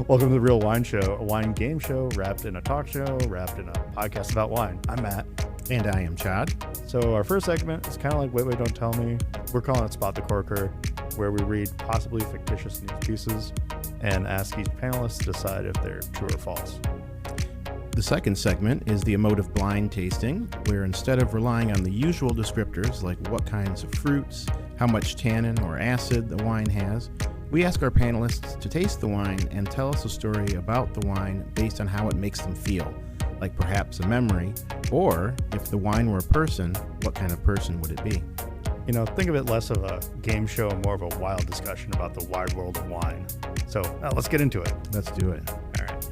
Welcome to The Real Wine Show, a wine game show wrapped in a talk show, wrapped in a podcast about wine. I'm Matt. And I am Chad. So our first segment is kind of like Wait, Wait, Don't Tell Me. We're calling it Spot the Corker, where we read possibly fictitious news pieces and ask each panelist to decide if they're true or false. The second segment is the emotive blind tasting, where instead of relying on the usual descriptors like what kinds of fruits, how much tannin or acid the wine has, we ask our panelists to taste the wine and tell us a story about the wine based on how it makes them feel, like perhaps a memory, or if the wine were a person, what kind of person would it be? You know, think of it less of a game show and more of a wild discussion about the wide world of wine. So let's get into it. Let's do it. All right.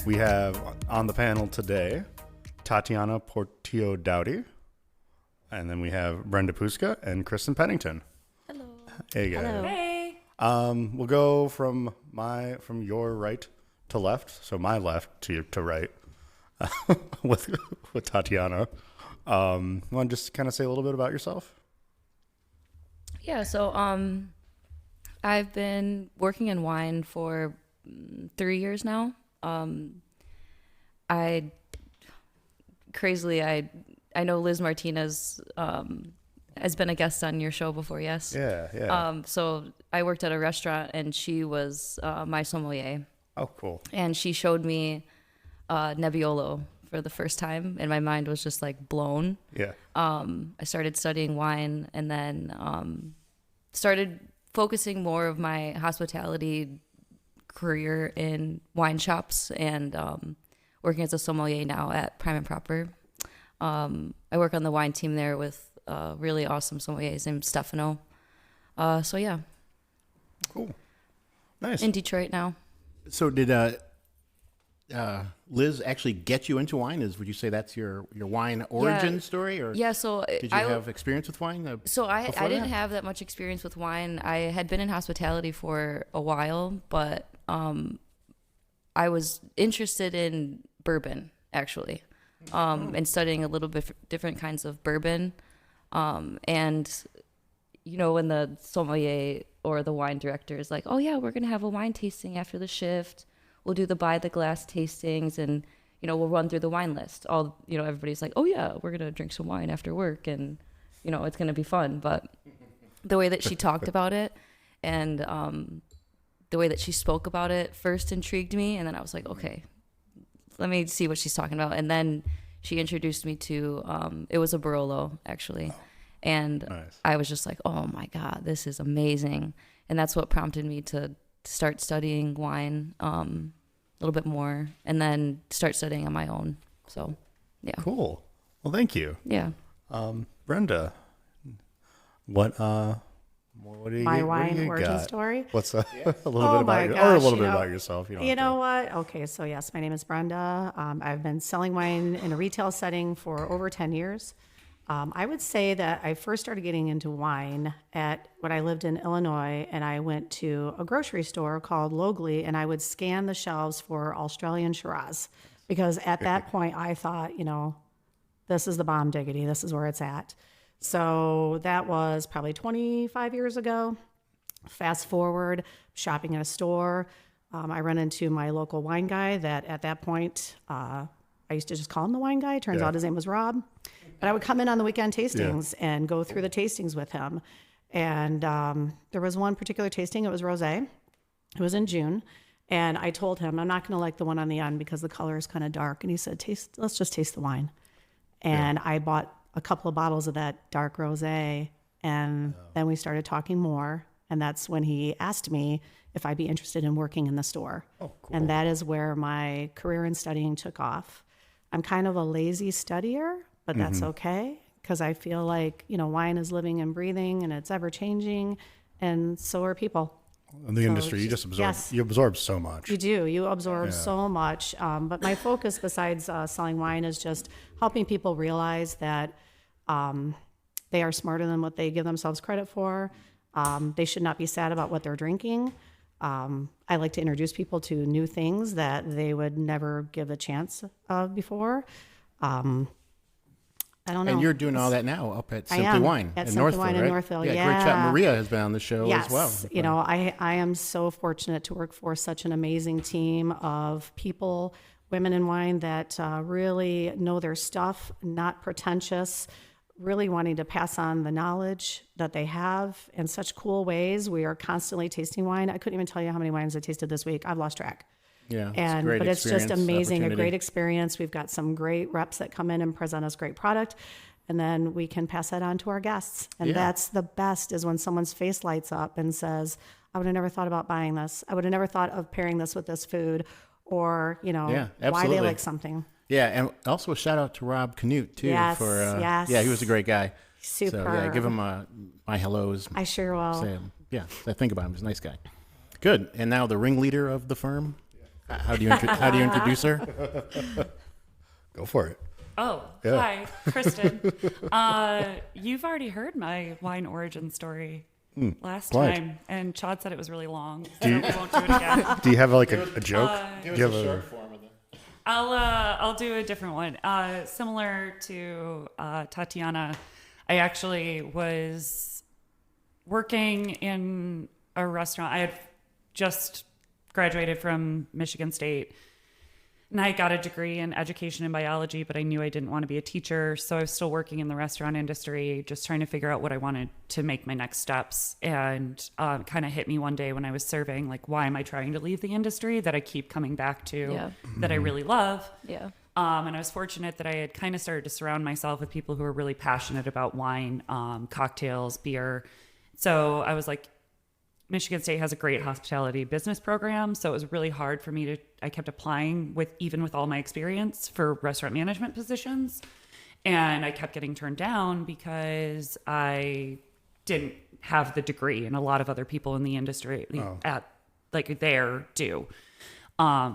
We have on the panel today Tatiana Portillo Dowdy, and then we have Brenda Puska and Kristen Pennington. Hello. Hey guys. Hello. Hey. We'll go from your right to left, so my left to right, with Tatiana. Want to just kind of say a little bit about yourself? Yeah. So I've been working in wine for 3 years now. I know Liz Martinez has been a guest on your show before, yes? Yeah. So I worked at a restaurant and she was my sommelier. Oh, cool. And she showed me Nebbiolo for the first time and my mind was just like blown. Yeah. I started studying wine and then started focusing more of my hospitality career in wine shops and working as a sommelier now at Prime and Proper. I work on the wine team there with really awesome sommeliers named Stefano. So yeah. Cool. Nice. In Detroit now. So did Liz actually get you into wine? Would you say that's your wine origin story? Or yeah, so did you have experience with wine? So I didn't have that much experience with wine. I had been in hospitality for a while, but I was interested in bourbon, actually, and studying a little bit different kinds of bourbon. And, you know, when the sommelier or the wine director is like, oh, yeah, we're going to have a wine tasting after the shift. We'll do the by the glass tastings and, you know, we'll run through the wine list. Everybody's like, oh, yeah, we're going to drink some wine after work and, you know, it's going to be fun. But the way that she talked about it and the way that she spoke about it first intrigued me. And then I was like, okay, let me see what she's talking about. And then she introduced me to, it was a Barolo, actually. And Nice. I was just like, oh, my God, this is amazing. And that's what prompted me to start studying wine a little bit more and then start studying on my own. So, yeah. Cool. Well, thank you. Yeah. Brenda, what do you My what wine do you origin got? story. What's a little bit Oh about my you, or a gosh, little bit about yourself? You know what? Okay, so yes, my name is Brenda. I've been selling wine in a retail setting for over 10 years. I would say that I first started getting into wine when I lived in Illinois, and I went to a grocery store called Logley, and I would scan the shelves for Australian Shiraz, because at that point I thought, you know, this is the bomb diggity. This is where it's at. So that was probably 25 years ago. Fast forward, shopping at a store, I run into my local wine guy that at that point, I used to just call him the wine guy. Turns out his name was Rob. But I would come in on the weekend tastings and go through the tastings with him. And there was one particular tasting. It was rosé. It was in June. And I told him, I'm not going to like the one on the end because the color is kind of dark. And he said, let's just taste the wine. And I bought a couple of bottles of that dark rosé. And then we started talking more. And that's when he asked me if I'd be interested in working in the store. Oh, cool. And that is where my career in studying took off. I'm kind of a lazy studier, but that's okay, because I feel like, you know, wine is living and breathing and it's ever changing, and so are people. In the industry, you just absorb. Yes. You absorb so much. You do. You absorb so much. But my focus, besides selling wine, is just helping people realize that they are smarter than what they give themselves credit for. They should not be sad about what they're drinking. I like to introduce people to new things that they would never give a chance of before. I don't know. And you're doing all that now up at I Simply am Wine at in Simply Northville, Wine in right? Northville, Great yeah. shot. Maria has been on the show Yes. as well. You know, I am so fortunate to work for such an amazing team of people, women in wine that really know their stuff, not pretentious, really wanting to pass on the knowledge that they have in such cool ways. We are constantly tasting wine. I couldn't even tell you how many wines I tasted this week. I've lost track. Yeah, But it's just amazing, a opportunity. great experience. We've got some great reps that come in and present us great product, and then we can pass that on to our guests. And that's the best, is when someone's face lights up and says, I would have never thought about buying this. I would have never thought of pairing this with this food, or, you know, why they absolutely. like something. Yeah, and also a shout out to Rob Canute too. Yes, for yes. Yeah, he was a great guy. Super. So yeah, give him my hellos. I sure will. Say, I think about him. He's a nice guy. Good. And now the ringleader of the firm. How do you introduce her? Go for it. Oh, Yeah. Hi, Kristen. You've already heard my wine origin story last right. time, and Chad said it was really long, so we won't do it again. Do you have like a joke? Give Do you us have a short form of it. I'll do a different one. Similar to Tatiana, I actually was working in a restaurant. I had just graduated from Michigan State, and I got a degree in education and biology, but I knew I didn't want to be a teacher. So I was still working in the restaurant industry, just trying to figure out what I wanted to make my next steps. And kind of hit me one day when I was serving, like, why am I trying to leave the industry that I keep coming back to, that I really love? Yeah. And I was fortunate that I had kind of started to surround myself with people who were really passionate about wine, cocktails, beer. So I was like, Michigan State has a great hospitality business program, so it was really hard for me I kept applying even with all my experience for restaurant management positions, and I kept getting turned down because I didn't have the degree, and a lot of other people in the industry do.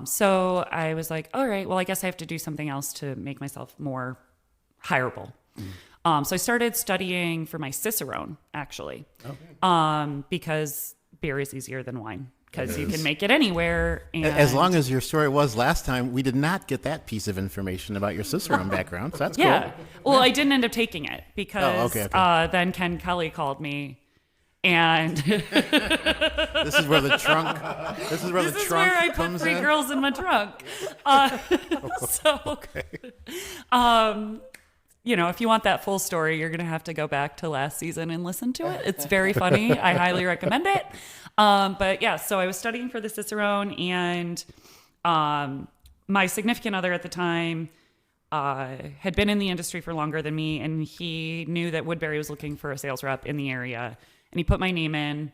So I was like, all right, well, I guess I have to do something else to make myself more hireable. So I started studying for my Cicerone, actually, because beer is easier than wine, because you can make it anywhere. And As long as your story was last time, we did not get that piece of information about your Cicerone background. So that's yeah. cool. Well, I didn't end up taking it because okay. Then Ken Kelly called me, and This is where the trunk. This is where this the is trunk where I put comes 3 in. girls in my trunk. You know, if you want that full story, you're going to have to go back to last season and listen to it. It's very funny. I highly recommend it. But yeah, so I was studying for the Cicerone, and my significant other at the time had been in the industry for longer than me, and he knew that Woodbury was looking for a sales rep in the area. And he put my name in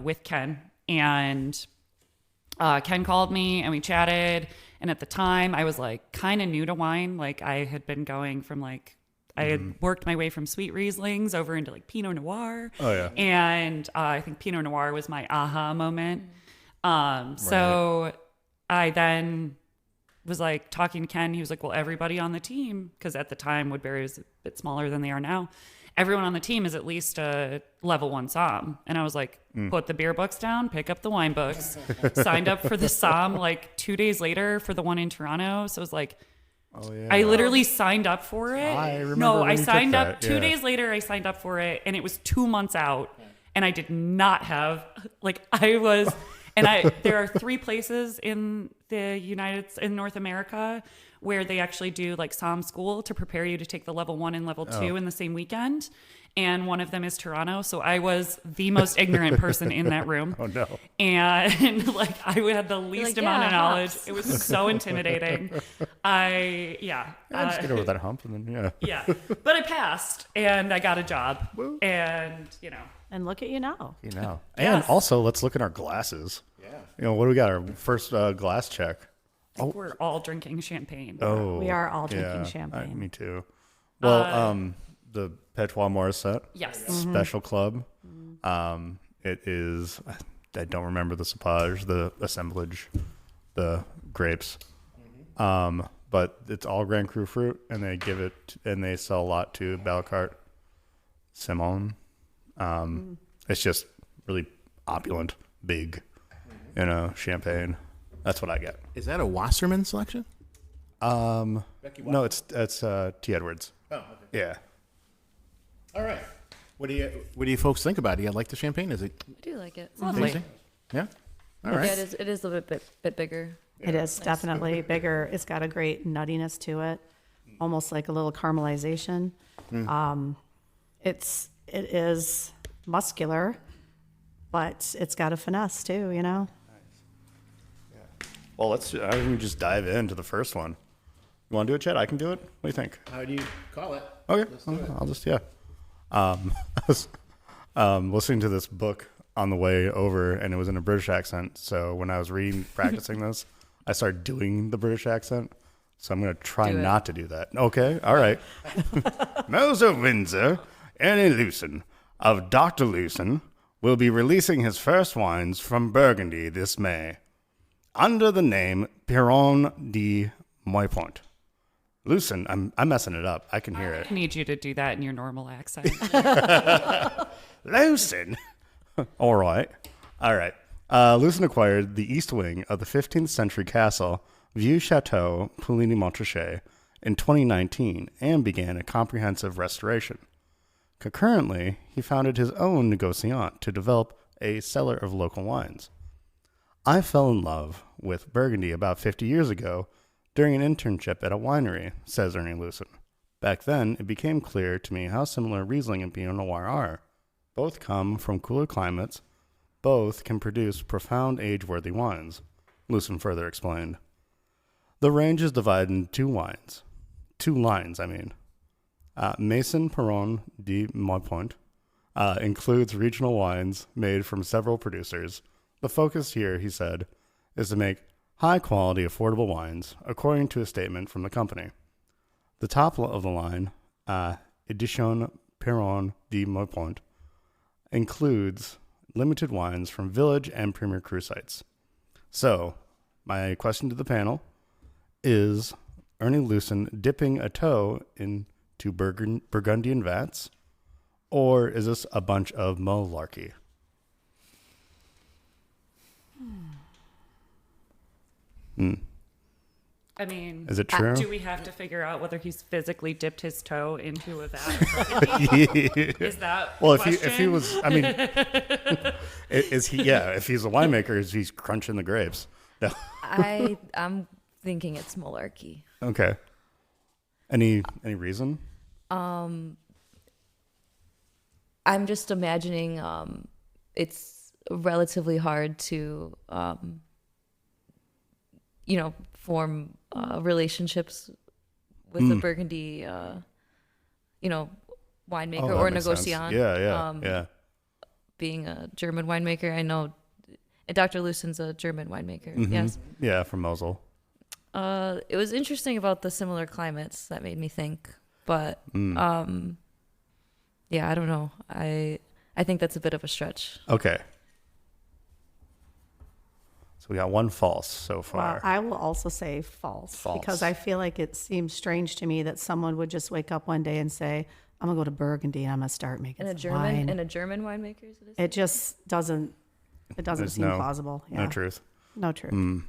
with Ken, and Ken called me and we chatted. And at the time I was like kind of new to wine. Like I had been going from like, I had worked my way from sweet Rieslings over into like Pinot Noir. Oh yeah. And I think Pinot Noir was my aha moment. So I then was like talking to Ken. He was like, well, everybody on the team, because at the time Woodbury was a bit smaller than they are now, everyone on the team is at least a level 1 somm. And I was like, put the beer books down, pick up the wine books, signed up for the somm like 2 days later for the one in Toronto. So it was like, Oh yeah. I literally signed up for it. I remember No, when I you took signed up that, 2 yeah. days later. I signed up for it, and it was 2 months out, and I did not have there are 3 places in in North America where they actually do like somm school to prepare you to take the level 1 and level 2 in the same weekend. And one of them is Toronto. So I was the most ignorant person in that room. Oh no. And like I had the least like, amount yeah, of knowledge. hops. It was so intimidating. Just get over that hump and then Yeah. But I passed and I got a job. And, you know. And look at you now. You know. And also, let's look at our glasses. Yeah. You know, what do we got? Our first glass check. We're all drinking champagne. Oh. We are all drinking yeah, champagne. me too. Well, the Petois Morissette. Yes. Special Club. It is, I don't remember the cepage, the assemblage, the grapes. But it's all Grand Cru fruit, and they give it, and they sell a lot to Balcart, Simone. It's just really opulent, big, champagne. That's what I get. Is that a Wasserman selection? No, it's T. Edwards. Oh, okay. Yeah. All right. What do you folks think about it? Do you like the champagne? Is it I do like it. Lovely. tasty? Yeah. All right. Yeah, it is a little bit bigger. It is definitely bigger. It's got a great nuttiness to it, almost like a little caramelization. It is muscular, but it's got a finesse too, you know? Well, I think we just dive into the first one. You want to do it, Chad? I can do it. What do you think? How do you call it? Okay. I'll just, yeah. I was listening to this book on the way over, and it was in a British accent. So when I was practicing this, I started doing the British accent. So I'm going to try Do it. not to do that. Okay. All right. Mouse of Windsor, Ernie Lucen of Dr. Lucen will be releasing his first wines from Burgundy this May under the name Piron de Moipoint. Lucen, I'm messing it up. I can hear it. I need you to do that in your normal accent. Lucen. All right. Lucen acquired the east wing of the 15th century castle Vieux Chateau Pouligny-Montrachet in 2019 and began a comprehensive restoration. Concurrently, he founded his own negociant to develop a cellar of local wines. I fell in love with Burgundy about 50 years ago during an internship at a winery, says Ernie Lucen. Back then, it became clear to me how similar Riesling and Pinot Noir are. Both come from cooler climates. Both can produce profound age-worthy wines, Lucen further explained. The range is divided into two lines. Maison Piron de Montpoint includes regional wines made from several producers. The focus here, he said, is to make high-quality, affordable wines, according to a statement from the company. The top of the line, Edition Piron de Montpoint, includes limited wines from village and premier cru sites. So, my question to the panel is Ernie Lucen dipping a toe into Burgundian vats, or is this a bunch of malarkey? I mean, Is it true? do we have to figure out whether he's physically dipped his toe into a vat? Of Burgundy? Is that Well, the if he was, I mean, is he? Yeah, if he's a winemaker, is he crunching the grapes? No. I'm thinking it's malarkey. Okay. Any reason? I'm just imagining it's relatively hard to form relationships with a Burgundy winemaker Oh, that or makes sense. negociant. Yeah. Being a German winemaker, I know Dr. Lucen's a German winemaker. Mhm. Yes. Yeah, from Mosel. It was interesting about the similar climates that made me think, but yeah, I don't know. I think that's a bit of a stretch. Okay. So we got one false so far. Well, I will also say false, because I feel like it seems strange to me that someone would just wake up one day and say, I'm gonna go to Burgundy and I'm gonna start making some wine. And a German winemaker. It just doesn't. It doesn't There's seem no- plausible. Yeah. No truth. No truth.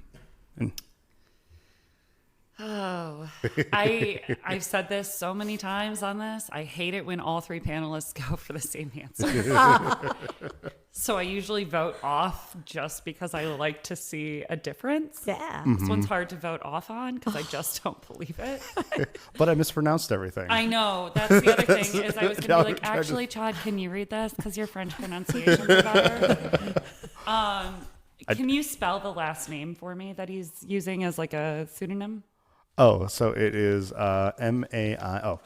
Oh, I've said this so many times on this. I hate it when all three panelists go for the same answer. So I usually vote off just because I like to see a difference. Yeah. This one's hard to vote off on because I just don't believe it. But I mispronounced everything. I know. That's the other thing is I was going to Now be like, we're trying to- actually, Chad, can you read this? Because your French pronunciation's better. Can you spell the last name for me that he's using as like a pseudonym? Oh, so it is MYPONT.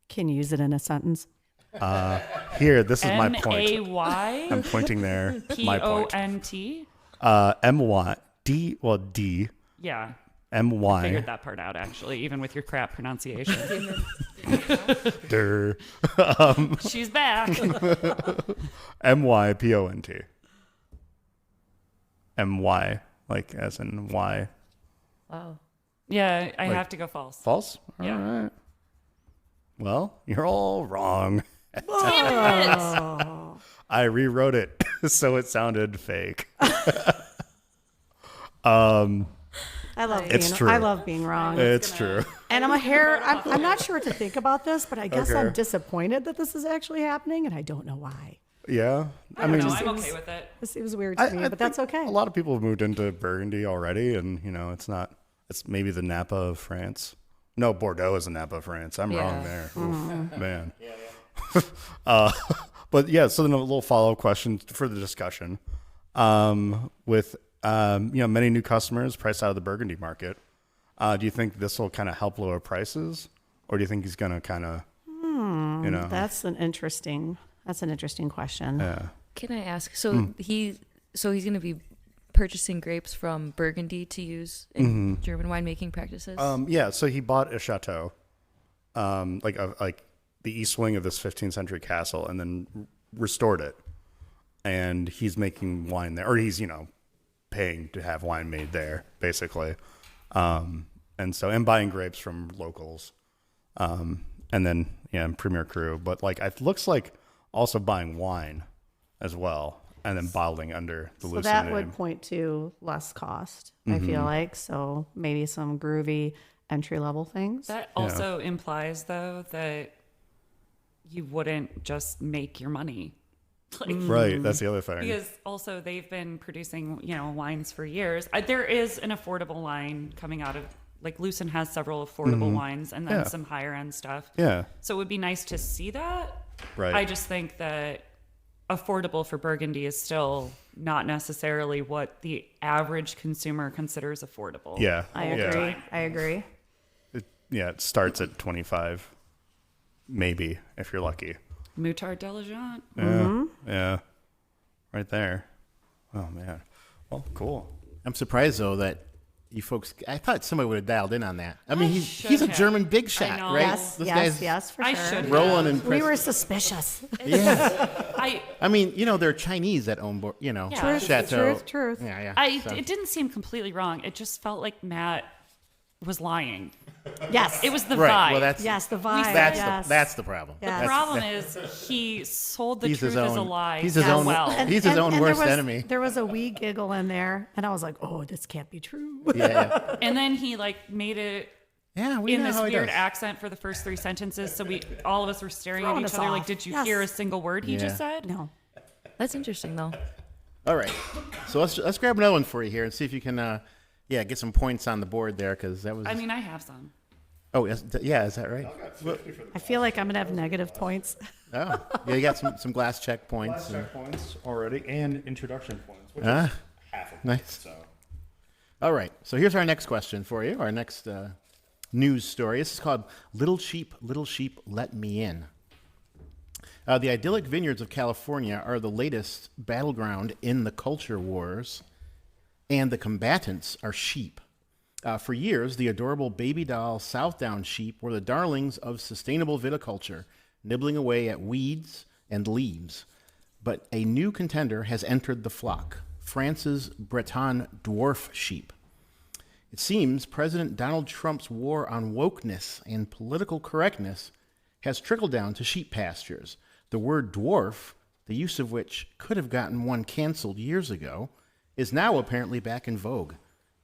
Can you use it in a sentence? Here, this is my point. M-A-Y? I'm pointing there. My point. P-O-N-T? D. Well, D. Yeah. M-Y. Figured that part out, actually, even with your crap pronunciation. Durr. She's back. MYPONT. MY, like as in Y. Wow. Yeah, I have to go false. False? All Yeah. right. Well, you're all wrong. Damn I rewrote it so it sounded fake. All I love It's being. true. I love being wrong. It's true. And I'm not sure what to think about this, but I guess Okay. I'm disappointed that this is actually happening, and I don't know why. Yeah. I mean, I'm okay with it. It seems weird to me, but that's think okay. A lot of people have moved into Burgundy already, and it's maybe the Napa of France. No, Bordeaux is the Napa of France. I'm wrong there. Oof, man. But yeah, so then a little follow-up question for the discussion. With many new customers priced out of the Burgundy market, do you think this will kind of help lower prices, or do you think he's going to kind of, That's an interesting question. yeah. Can I ask? So he's going to be purchasing grapes from Burgundy to use in German winemaking practices. Yeah, so he bought a chateau, like the east wing of this 15th century castle, and then restored it. And he's making wine there, or he's paying to have wine made there, basically. And buying grapes from locals, and then Premier Cru. But it looks like also buying wine as well, and then bottling under the So Lucin that name. would point to less cost, I feel like. So maybe some groovy entry-level things. That also implies, though, that you wouldn't just make your money. Right, that's the other thing. Because also they've been producing, wines for years. There is an affordable line coming out of, Lucin has several affordable wines and then some higher end stuff. Yeah, So it would be nice to see that. right. I just think that affordable for Burgundy is still not necessarily what the average consumer considers affordable. Yeah, I yeah. agree. I agree. It starts at 25, maybe if you're lucky. Moutard Diligent. Yeah, yeah, right there. Oh man, well, cool. I'm surprised though that you folks. I thought somebody would have dialed in on that. I mean, should he's a have. German big shot, know. right? Yes, This yes, guy's yes, for I sure. should rolling and We were suspicious. I I mean, there are Chinese that own, Truth, chateau. truth. Yeah. It didn't seem completely wrong. It just felt like Matt was lying. Yes. It was the Right. vibe. Well, that's Yes, the vibe. that's yes. that's the problem. Yeah. The That's- problem is he sold the He's truth his as a own- lie he's his so own- well. He's his own there worst was- enemy. There was a wee giggle in there, and I was like, "Oh, this can't be true." Yeah. And then he made it Yeah, we in know this how he weird does. accent for the first three sentences. So all of us were staring Throwing at each us other off. like, did you Yes. hear a single word he just said? No. That's interesting, though. All right. So let's grab another one for you here and see if you can get some points on the board there because that was. I mean, I have some. Oh, is that right? I feel like I'm gonna have negative points. Oh, yeah, you got some glass check points. points already, and introduction points, which Ah, half of nice. So All right. So here's our next question for you. Our next news story. This is called Little Sheep, Let Me In. The idyllic vineyards of California are the latest battleground in the culture wars, and the combatants are sheep. For years, the adorable baby doll Southdown sheep were the darlings of sustainable viticulture, nibbling away at weeds and leaves. But a new contender has entered the flock, France's Breton dwarf sheep. It seems President Donald Trump's war on wokeness and political correctness has trickled down to sheep pastures. The word dwarf, the use of which could have gotten one canceled years ago, is now apparently back in vogue.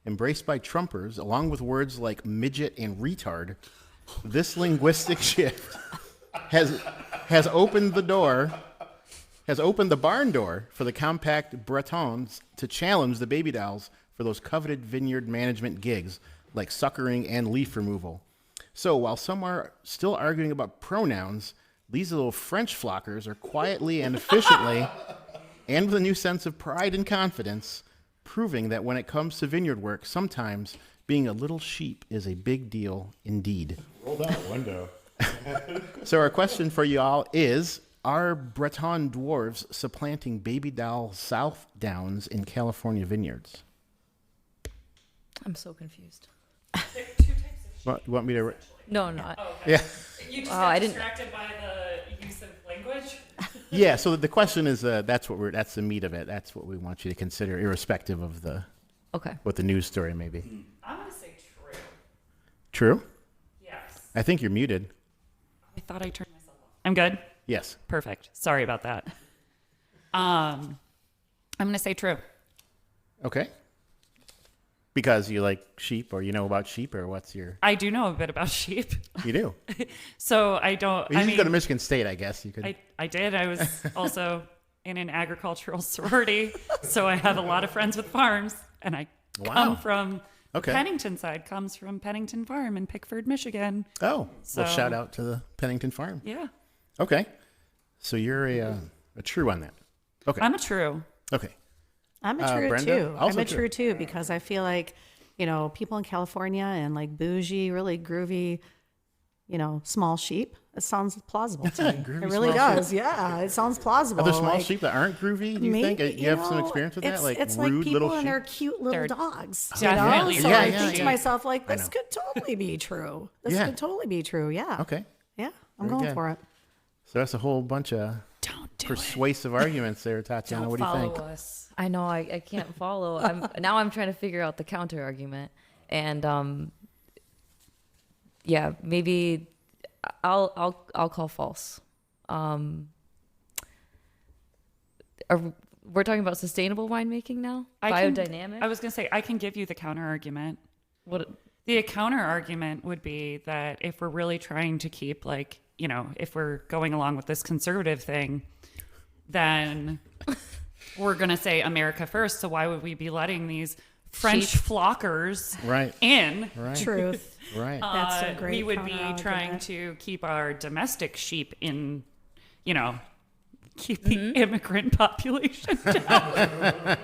Embraced by Trumpers, along with words like midget and retard, this linguistic shift has opened the barn door for the compact Bretons to challenge the baby dolls for those coveted vineyard management gigs like suckering and leaf removal. So while some are still arguing about pronouns, these little French flockers are quietly and efficiently, and with a new sense of pride and confidence, proving that when it comes to vineyard work, sometimes being a little sheep is a big deal indeed. roll down the window. So our question for you all is, are Breton dwarves supplanting baby doll South Downs in California vineyards? I'm so confused. Want me to... No, not. Yeah. You just Oh, I didn't- distracted by the use of language. Yeah, so the question is, that's the meat of it. That's what we want you to consider, irrespective of Okay. what the news story may be. I'm going to say true. True? Yes. I think you're muted. I thought I turned myself off. I'm good. Yes. Perfect. Sorry about that. I'm going to say true. Okay. Because you like sheep, or you know about sheep, or what's your? I do know a bit about sheep. You do. So I don't. You should go to Michigan State, I guess. You could. I did. I was also in an agricultural sorority, so I have a lot of friends with farms, and I come from Pennington side. Comes from Pennington Farm in Pickford, Michigan. Oh, So- well, shout out to the Pennington Farm. Yeah, Okay, so you're a true on that. Okay. I'm a true. Okay. I'm a true Brenda? too. Also I'm a true. true too because I feel like, people in California and like bougie, really groovy, small sheep. It sounds plausible to me. It really small does. Yeah, it sounds plausible. Are there small like, sheep that aren't groovy? Do you think you have some experience with that? Like it's rude like people little and sheep. their cute little They're dogs. definitely So Yeah, I yeah, think to yeah. myself, like, I this know. could totally be true. This Yeah. could totally be true. Yeah. Okay. Yeah, I'm Very going good. for it. So that's a whole bunch of Don't do persuasive arguments there, Tatiana. Don't What do you follow think? us. I know I can't follow. I'm trying to figure out the counter argument, and yeah, maybe I'll call false. We're talking about sustainable winemaking now, biodynamic. I was gonna say I can give you the counter argument. What? The counter argument would be that if we're really trying to keep, like, if we're going along with this conservative thing, then we're going to say America first. So why would we be letting these French Sheep. flockers Right. in? Right. Truth. Right. That's a great We would be counter-argument. trying to keep our domestic sheep in, keep the immigrant population down.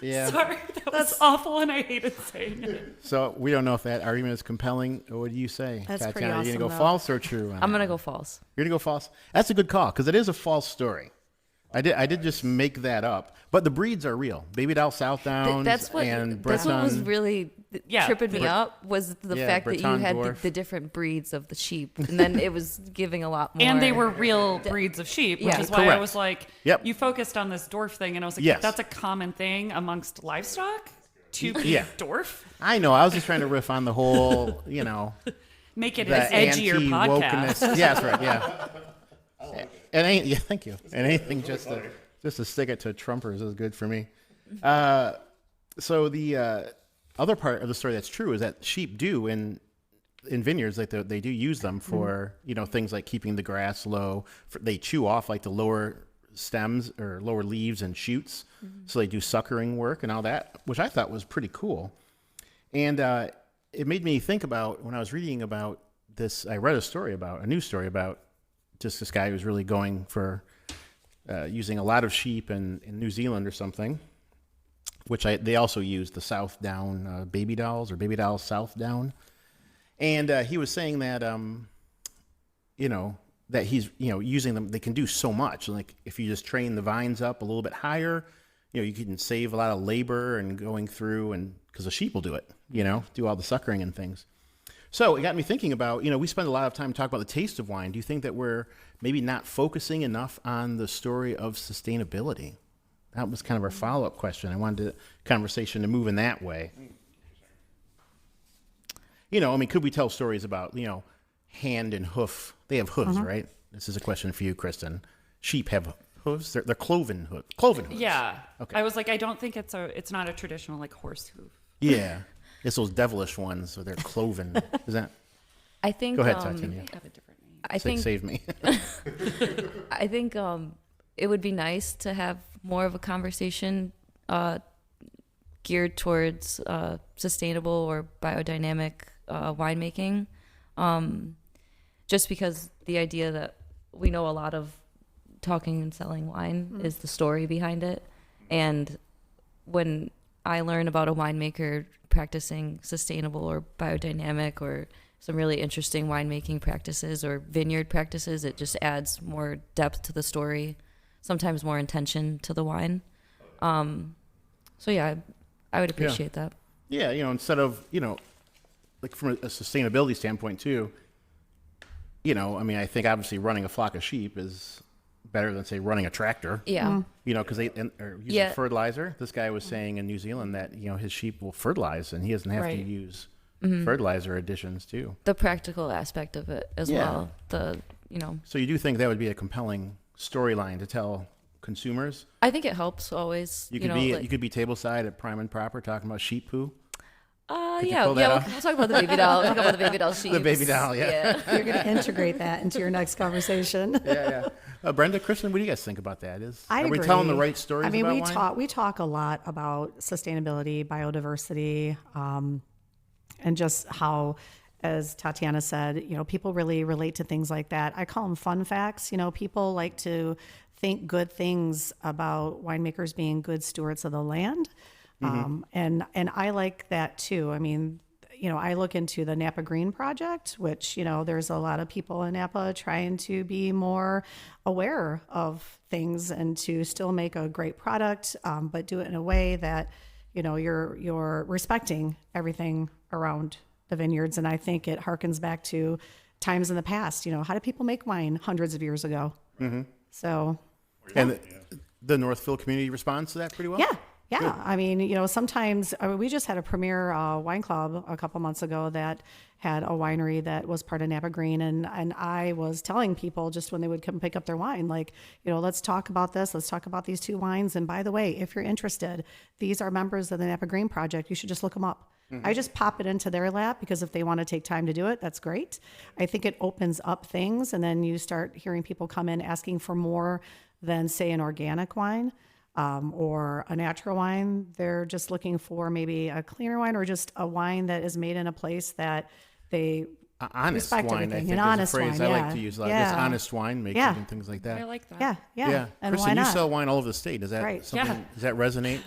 Yeah. Sorry, that was awful and I hated saying it. So we don't know if that argument is compelling. What do you say, That's pretty Tatiana? Are you awesome, gonna go though. false or true? I'm gonna go false. You're gonna go false. That's a good call because it is a false story. I did just make that up, but the breeds are real. Baby Doll Southdowns That's what and was Breton. really Yeah, tripping me up was the Yeah, fact that you Breton had dwarf. the different breeds of the sheep, and then it was giving a lot more. And they were real breeds of sheep, which Yeah. is why I Correct. was like, Yep. you focused on this dwarf thing, and I was like, Yes. that's a common thing amongst livestock to be Yeah. dwarf. I know. I was just trying to riff on the whole, Make it the an edgier podcast. anti-wokeness. Yeah, that's right. Yeah. Yeah, thank you. And anything just to stick it to Trumpers is good for me. So the other part of the story that's true is that sheep do in vineyards, like they do use them for things like keeping the grass low. They chew off like the lower stems or lower leaves and shoots, so they do suckering work and all that, which I thought was pretty cool. And it made me think about when I was reading about this. I read a news story about just this guy who's really going for using a lot of sheep in New Zealand or something, which they also use the South Down baby dolls or baby dolls South Down. And he was saying that, that he's, using them, they can do so much. Like if you just train the vines up a little bit higher, you can save a lot of labor and going through, and because the sheep will do it, do all the suckering and things. So it got me thinking about, we spend a lot of time talking about the taste of wine. Do you think that we're maybe not focusing enough on the story of sustainability? That was kind of our follow-up question. I wanted the conversation to move in that way. Could we tell stories about, hand and hoof? They have hooves, right? This is a question for you, Kristen. Sheep have hooves. They're cloven hooves. Yeah. Okay. I was like, I don't think it's not a traditional like horse hoof. Yeah. It's those devilish ones, so they're cloven. Is that? I think. Go ahead, Tatiana. They have a different name. I think. Save me. I think it would be nice to have more of a conversation geared towards sustainable or biodynamic winemaking. Just because the idea that we know a lot of talking and selling wine is the story behind it. And when I learn about a winemaker practicing sustainable or biodynamic or some really interesting winemaking practices or vineyard practices, it just adds more depth to the story, sometimes more intention to the wine. So yeah, I would appreciate that. Yeah, instead of, like from a sustainability standpoint too, I think obviously running a flock of sheep is better than, say, running a tractor. Yeah. Because they are using fertilizer. This guy was saying in New Zealand that, his sheep will fertilize and he doesn't have to Right. use fertilizer additions too. The practical aspect of it as Yeah. well. So you do think that would be a compelling storyline to tell consumers? I think it helps always. You could be tableside at Prime and Proper talking about sheep poo. Could you Yeah, pull that yeah. We'll, off? we'll talk about the baby doll. We'll talk about the baby doll sheets. The baby doll, yeah. You're going to integrate that into your next conversation. Yeah. Brenda, Kristen, what do you guys think about that? I Are we agree. telling the right stories I mean, about wine? we talk a lot about sustainability, biodiversity, and just how, as Tatiana said, people really relate to things like that. I call them fun facts. People like to think good things about winemakers being good stewards of the land. And I like that too. I mean, I look into the Napa Green Project, which, there's a lot of people in Napa trying to be more aware of things and to still make a great product, but do it in a way that, you're respecting everything around the vineyards. And I think it harkens back to times in the past. How did people make wine hundreds of years ago? So, And the Northville community responds to that pretty well? yeah. Yeah, I mean, sometimes we just had a premier wine club a couple months ago that had a winery that was part of Napa Green, and I was telling people just when they would come pick up their wine, like, let's talk about this, let's talk about these two wines, and by the way, if you're interested, these are members of the Napa Green Project. You should just look them up. I just pop it into their lap because if they want to take time to do it, that's great. I think it opens up things, and then you start hearing people come in asking for more than, say, an organic wine. Or a natural wine. They're just looking for maybe a cleaner wine or just a wine that is made in a place that they honest respect wine, everything. I think, An honest is a phrase wine, I yeah. like to use a lot. Yeah. Just honest winemaking Yeah. and things like that. I like that. Yeah. And Kristen, why not? you sell wine all over the state. Does that Right. does that resonate?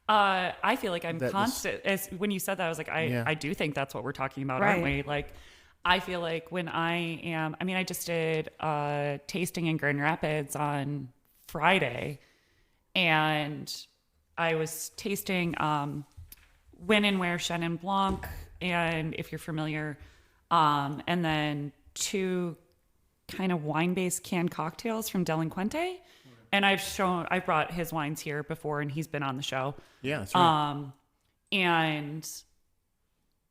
I feel like I'm That was- constant. As when you said that, I was like, I do think that's what we're talking about, aren't Right. we? Like, I feel like when I just did a tasting in Grand Rapids on Friday, and I was tasting When and Where Chenin Blanc, and if you're familiar, and then two kind of wine-based canned cocktails from Delinquente. And I brought his wines here before, and he's been on the show. Yeah, that's right. And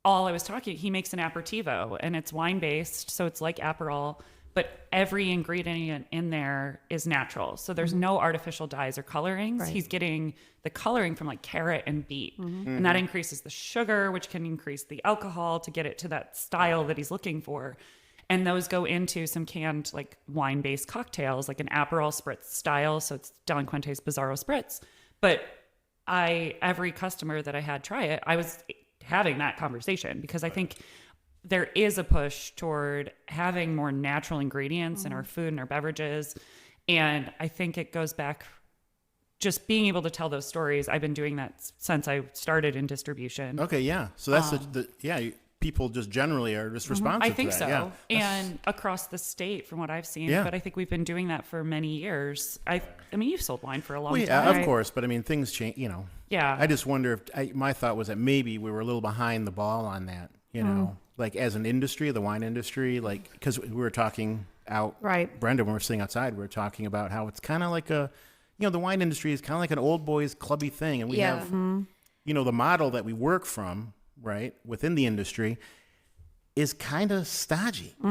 all I was talking, he makes an aperitivo, and it's wine-based, so it's like Aperol, but every ingredient in there is natural. So there's no artificial dyes or colorings. Right. He's getting the coloring from like carrot and beet. And that increases the sugar, which can increase the alcohol to get it to that style that he's looking for. And those go into some canned like wine-based cocktails, like an Aperol Spritz style. So it's Delinquente's Bizarro Spritz. But every customer that I had try it, I was having that conversation because I think there is a push toward having more natural ingredients in our food and our beverages. And I think it goes back just being able to tell those stories. I've been doing that since I started in distribution. Okay, yeah. So that's people just generally are just responsive I to think that. so. Yeah. And across the state from what I've seen. Yeah. But I think we've been doing that for many years. I mean, you've sold wine for a long Well, time. yeah, Right. of course, but I mean, things change, Yeah. I just wonder if my thought was that maybe we were a little behind the ball on that, like as an industry, the wine industry, like, because we were talking out, Right. Brenda, when we were sitting outside, we were talking about how it's kind of like the wine industry is kind of like an old boys clubby thing. And we Yeah. have, the model that we work from, right, within the industry is kind of stodgy, That's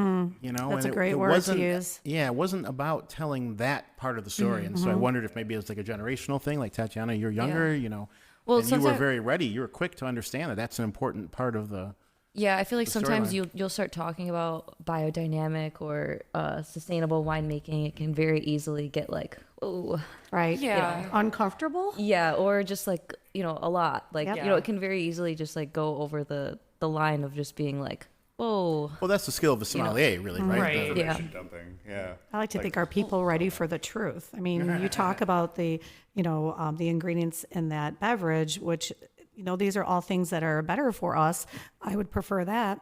and a great word to wasn't- use. Yeah, it wasn't about telling that part of the story. And so I wondered if maybe it was like a generational thing, like Tatiana, you're younger, Well, and you were sometimes- very ready. You were quick to understand that that's an important part of the. Yeah, I feel like the sometimes storyline. you'll start talking about biodynamic or sustainable winemaking. It can very easily get like, oh, Right. Yeah. Uncomfortable? yeah, or just like a lot. Like Yep. it can very easily just like go over the line of just being like, whoa. Well, that's the skill of a sommelier, really, right? Right. Yeah. Information dumping. Yeah. I like to think, are people ready for the truth? I mean, you talk about the ingredients in that beverage, which, these are all things that are better for us. I would prefer that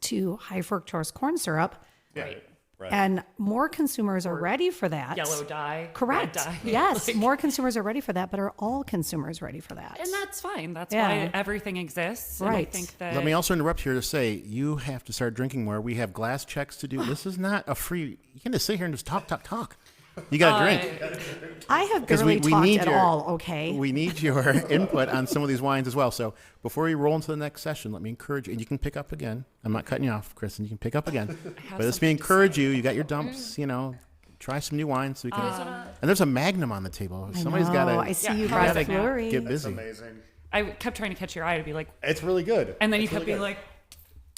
to high fructose corn syrup. Right. Right. And more consumers are ready for that. Yellow dye. Correct. Red dye. Yes, more consumers are ready for that, but are all consumers ready for that? And that's fine. That's Yeah. why everything exists. And I Right. think that Let me also interrupt here to say you have to start drinking more. We have glass checks to do. This is not a free. You can just sit here and just talk. You got to drink. I have Because barely we talked need at your all, okay? We need your input on some of these wines as well. So before we roll into the next session, let me encourage you, and you can pick up again. I'm not cutting you off, Kristen. You can pick up again. But let me encourage you. You got your dumps. Try some new wines. So we can. And there's a Magnum on the table. Somebody's got to I see you Yeah, brought how's the it now? flurry. get busy. Amazing. I kept trying to catch your eye to be like, It's really good. and then you It's kept really being good. like,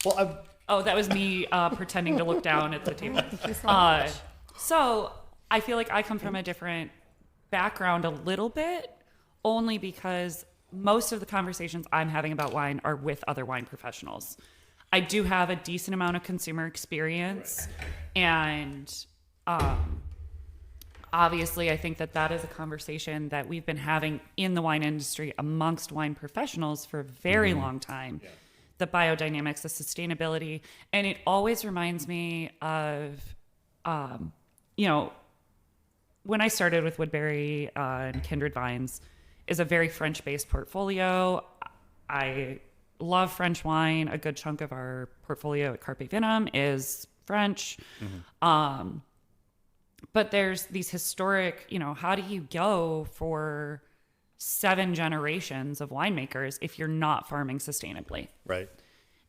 Well, I've, oh, that was me pretending to look down at the table. much. So I feel like I come from a different background a little bit, only because most of the conversations I'm having about wine are with other wine professionals. I do have a decent amount of consumer experience, and obviously I think that is a conversation that we've been having in the wine industry amongst wine professionals for a very long time. The biodynamics, the sustainability, and it always reminds me of, when I started with Woodbury and Kindred Vines, is a very French-based portfolio. I love French wine. A good chunk of our portfolio at Carpe Vinum is French. But there's these historic, how do you go for 7 generations of winemakers if you're not farming sustainably? right.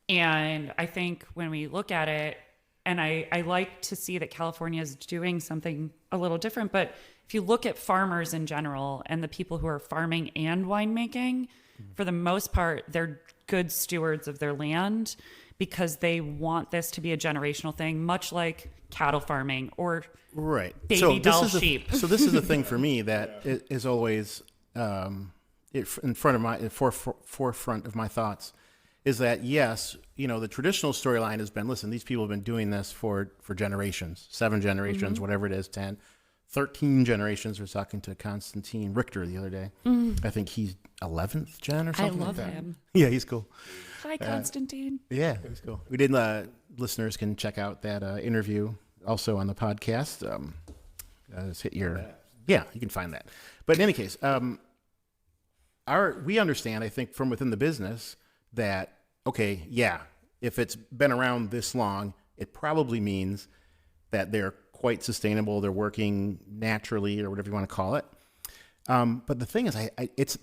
And I think when we look at it, and I like to see that California is doing something a little different, but if you look at farmers in general and the people who are farming and winemaking, for the most part, they're good stewards of their land because they want this to be a generational thing, much like cattle farming or Right. baby doll sheep. So this is the thing for me that is always in front of my forefront of my thoughts is that yes, the traditional storyline has been, listen, these people have been doing this for generations, 7 generations, whatever it is, 10, 13 generations. I was talking to Constantine Richter the other day. I think he's 11th gen or I something love like that. him. Yeah, he's cool. Hi, Constantine. Yeah, he's cool. We did. Listeners can check out that interview also on the podcast. Just hit your, yeah, you can find that. But in any case, we understand, I think, from within the business that, okay, yeah, if it's been around this long, it probably means that they're quite sustainable. They're working naturally, or whatever you want to call it. But the thing is,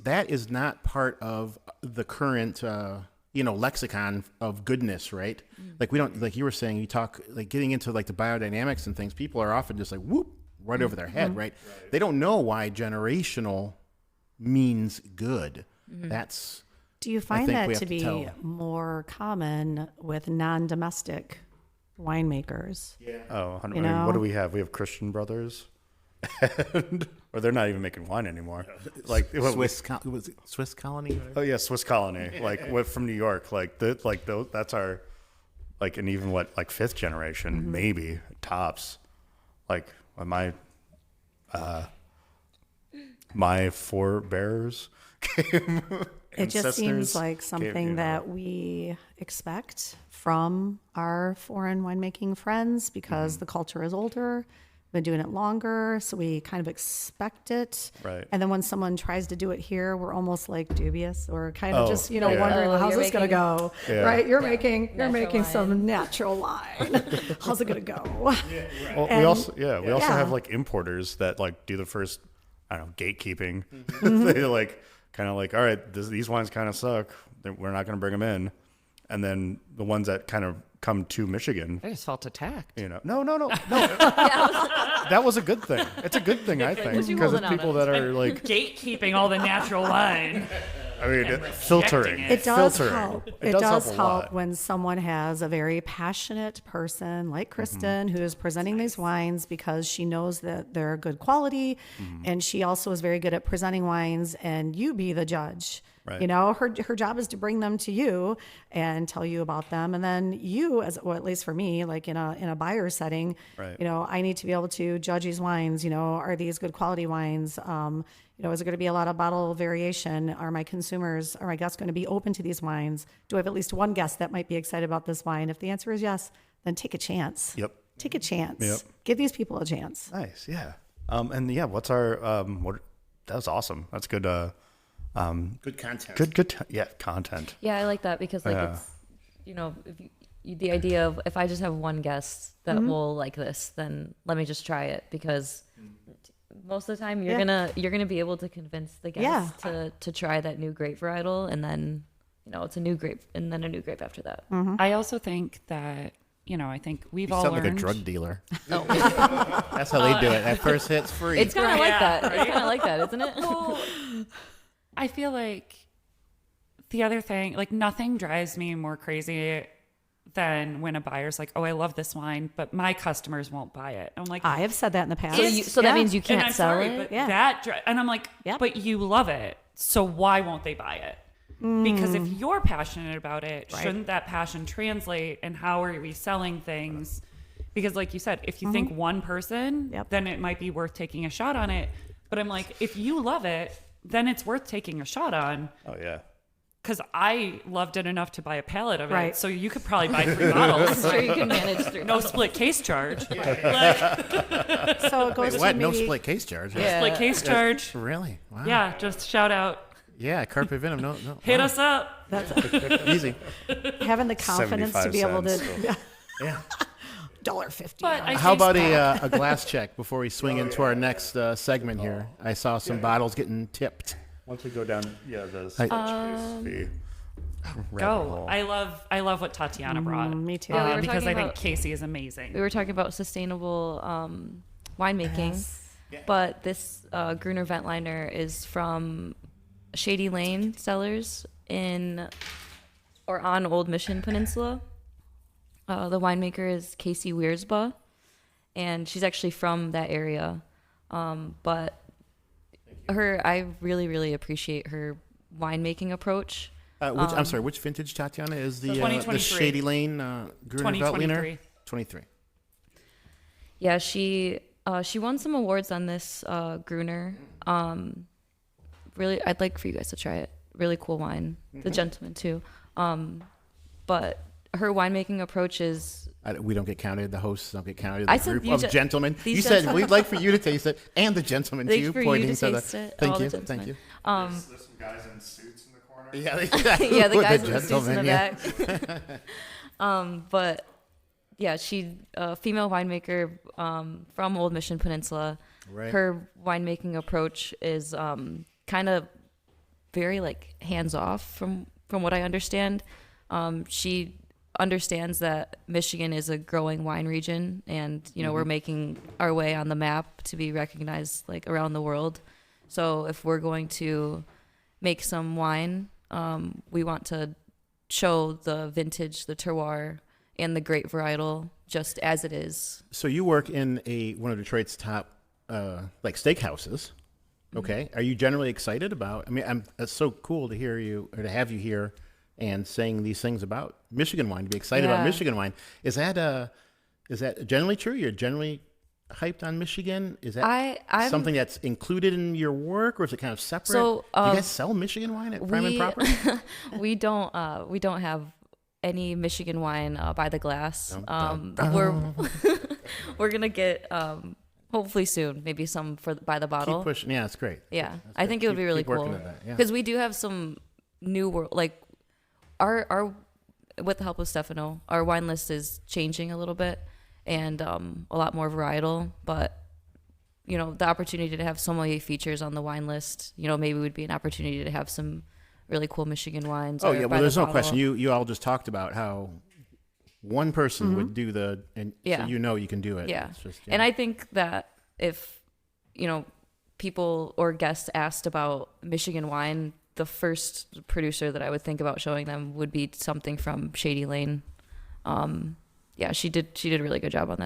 that is not part of the current, lexicon of goodness, right? Like we don't, like you were saying, you talk like getting into like the biodynamics and things. People are often just like whoop right over their head, right? They don't know why generational means good. That's. Do you I find think that we to have to be tell. more common with non-domestic winemakers? Oh, I You mean, know? what do we have? We have Christian Brothers, or they're not even making wine anymore. Like was it Swiss Colony? Oh yeah, Swiss Colony, from New York. That's our, and even like 5th generation, maybe tops. Like my forebears came. It just seems ancestors like something came, that we expect from our foreign winemaking friends because the culture is older, been doing it longer, so we kind of expect it. Right. And then when someone tries to do it here, we're almost like dubious or kind of Oh, just, yeah. wondering, Oh, well, how's you're this going to go? Yeah. Right? You're making Natural some wine. natural wine. How's it going to go? Well, we And- also have yeah. importers that do the first, I don't know, gatekeeping. Mm-hmm. They kind of all right, these wines kind of suck. We're not going to bring them in. And then the ones that kind of come to Michigan, I just felt attacked. no. That was a good thing. It's a good thing, I think, What you because it's holding out people at? that are Gatekeeping all the natural wine. filtering. it. It does Filtering. help. It It does does help a help lot. when someone has a very passionate person like Kristen who is presenting these wines because she knows that they're good quality, and she also is very good at presenting wines. And you be the judge. Right. Her job is to bring them to you and tell you about them, and then you, at least for me, like in a buyer setting, Right. I need to be able to judge these wines. Are these good quality wines? Is there going to be a lot of bottle variation? Are my guests going to be open to these wines? Do I have at least one guest that might be excited about this wine? If the answer is yes, then take a chance. Yep. Take a chance. Yep. Give these people a chance. Nice. Yeah. What's our that was awesome. That's good. Good content. Good. Content. Yeah, I like that because it's, the idea of if I just have one guest that will like this, then let me just try it because most of the time you're gonna be able to convince the guest to try that new grape varietal, and then it's a new grape and then a new grape after that. I also think that I think we've You all sound learned. like a drug dealer. That's how they do it. At first hit's free. It's kind of like that. right? It's kind of like that, isn't it? Well, I feel like the other thing, like nothing drives me more crazy than when a buyer's like, oh, I love this wine, but my customers won't buy it. I'm like, I have said that in the past. So that means you and can't I'm sell sorry, it. but Yeah. and I'm like, Yep. but you love it. So why won't they buy it? Because if you're passionate about it, shouldn't that passion translate? And how are we selling things? Because like you said, if you think one person, Yep. then it might be worth taking a shot on it. But I'm like, if you love it, then it's worth taking a shot on. Oh yeah. Because I loved it enough to buy a pallet of it. Right. So you could probably buy 3 bottles. I'm sure you can manage through. No split case charge. So it goes Wait, what? to No maybe, split case charge? Yeah. Split case charge. Really? Wow. Yeah, just shout out. Yeah, Carpe Vinum. No. Hit wow. us up. Easy. having the confidence to 75 be able to cents, Yeah. $1.50. But I How about taste a glass check before we swing into our next segment here? I saw some bottles getting tipped. Once we go down, the fee. Go. I love what Tatiana brought. me too. Yeah, we were Because talking I think about- Casey is amazing. We were talking about sustainable winemaking, but this Gruner Ventliner is from Shady Lane Cellars on Old Mission Peninsula. The winemaker is Casey Wiersba, and she's actually from that area. But I really, really appreciate her winemaking approach. I'm sorry, which vintage, Tatiana, is the 2023. Shady Lane Gruner Veltliner? 2023. 23. Yeah, she won some awards on this Gruner. Really, I'd like for you guys to try it. Really cool wine. The Gentleman too. But her winemaking approach is We don't get counted. The hosts don't get counted. I The said group you of ju- gentlemen. these You said gentlemen- we'd like for you to taste it, and the gentlemen Like too, for you pointing to to the. taste it, Thank all the you. gentlemen. Thank you. There's some guys in suits in the corner. yeah, the guys The in the suits in the gentlemen, back. But yeah, she a female winemaker from Old Mission Peninsula. Right. Her winemaking approach is kind of very like hands off from what I understand. She understands that Michigan is a growing wine region, and we're making our way on the map to be recognized like around the world. So if we're going to make some wine, we want to show the vintage, the terroir, and the grape varietal just as it is. So you work in one of Detroit's top like steakhouses. Okay. Are you generally excited about? I mean, it's so cool to hear you or to have you here and saying these things about Michigan wine. To be excited about Yeah. Michigan wine, is that generally true? You're generally hyped on Michigan. Is that I'm something that's included in your work, or is it kind of separate? So, do you guys sell Michigan wine at Prime and Proper? we don't have any Michigan wine by the glass. We're gonna get hopefully soon, maybe some by the bottle. Keep pushing. Yeah, it's great. Yeah, That's I great. think it would be really keep working cool at that, yeah. because we do have some new world like our with the help of Stefano, our wine list is changing a little bit and a lot more varietal, but the opportunity to have sommelier features on the wine list, maybe would be an opportunity to have some really cool Michigan wines. Oh or yeah, by well, the there's no bottle. question. You all just talked about how one person would do so Yeah. you can do it. Yeah. It's just, And I think that if, people or guests asked about Michigan wine, the first producer that I would think about showing them would be something from Shady Lane. Yeah, she did a really good job on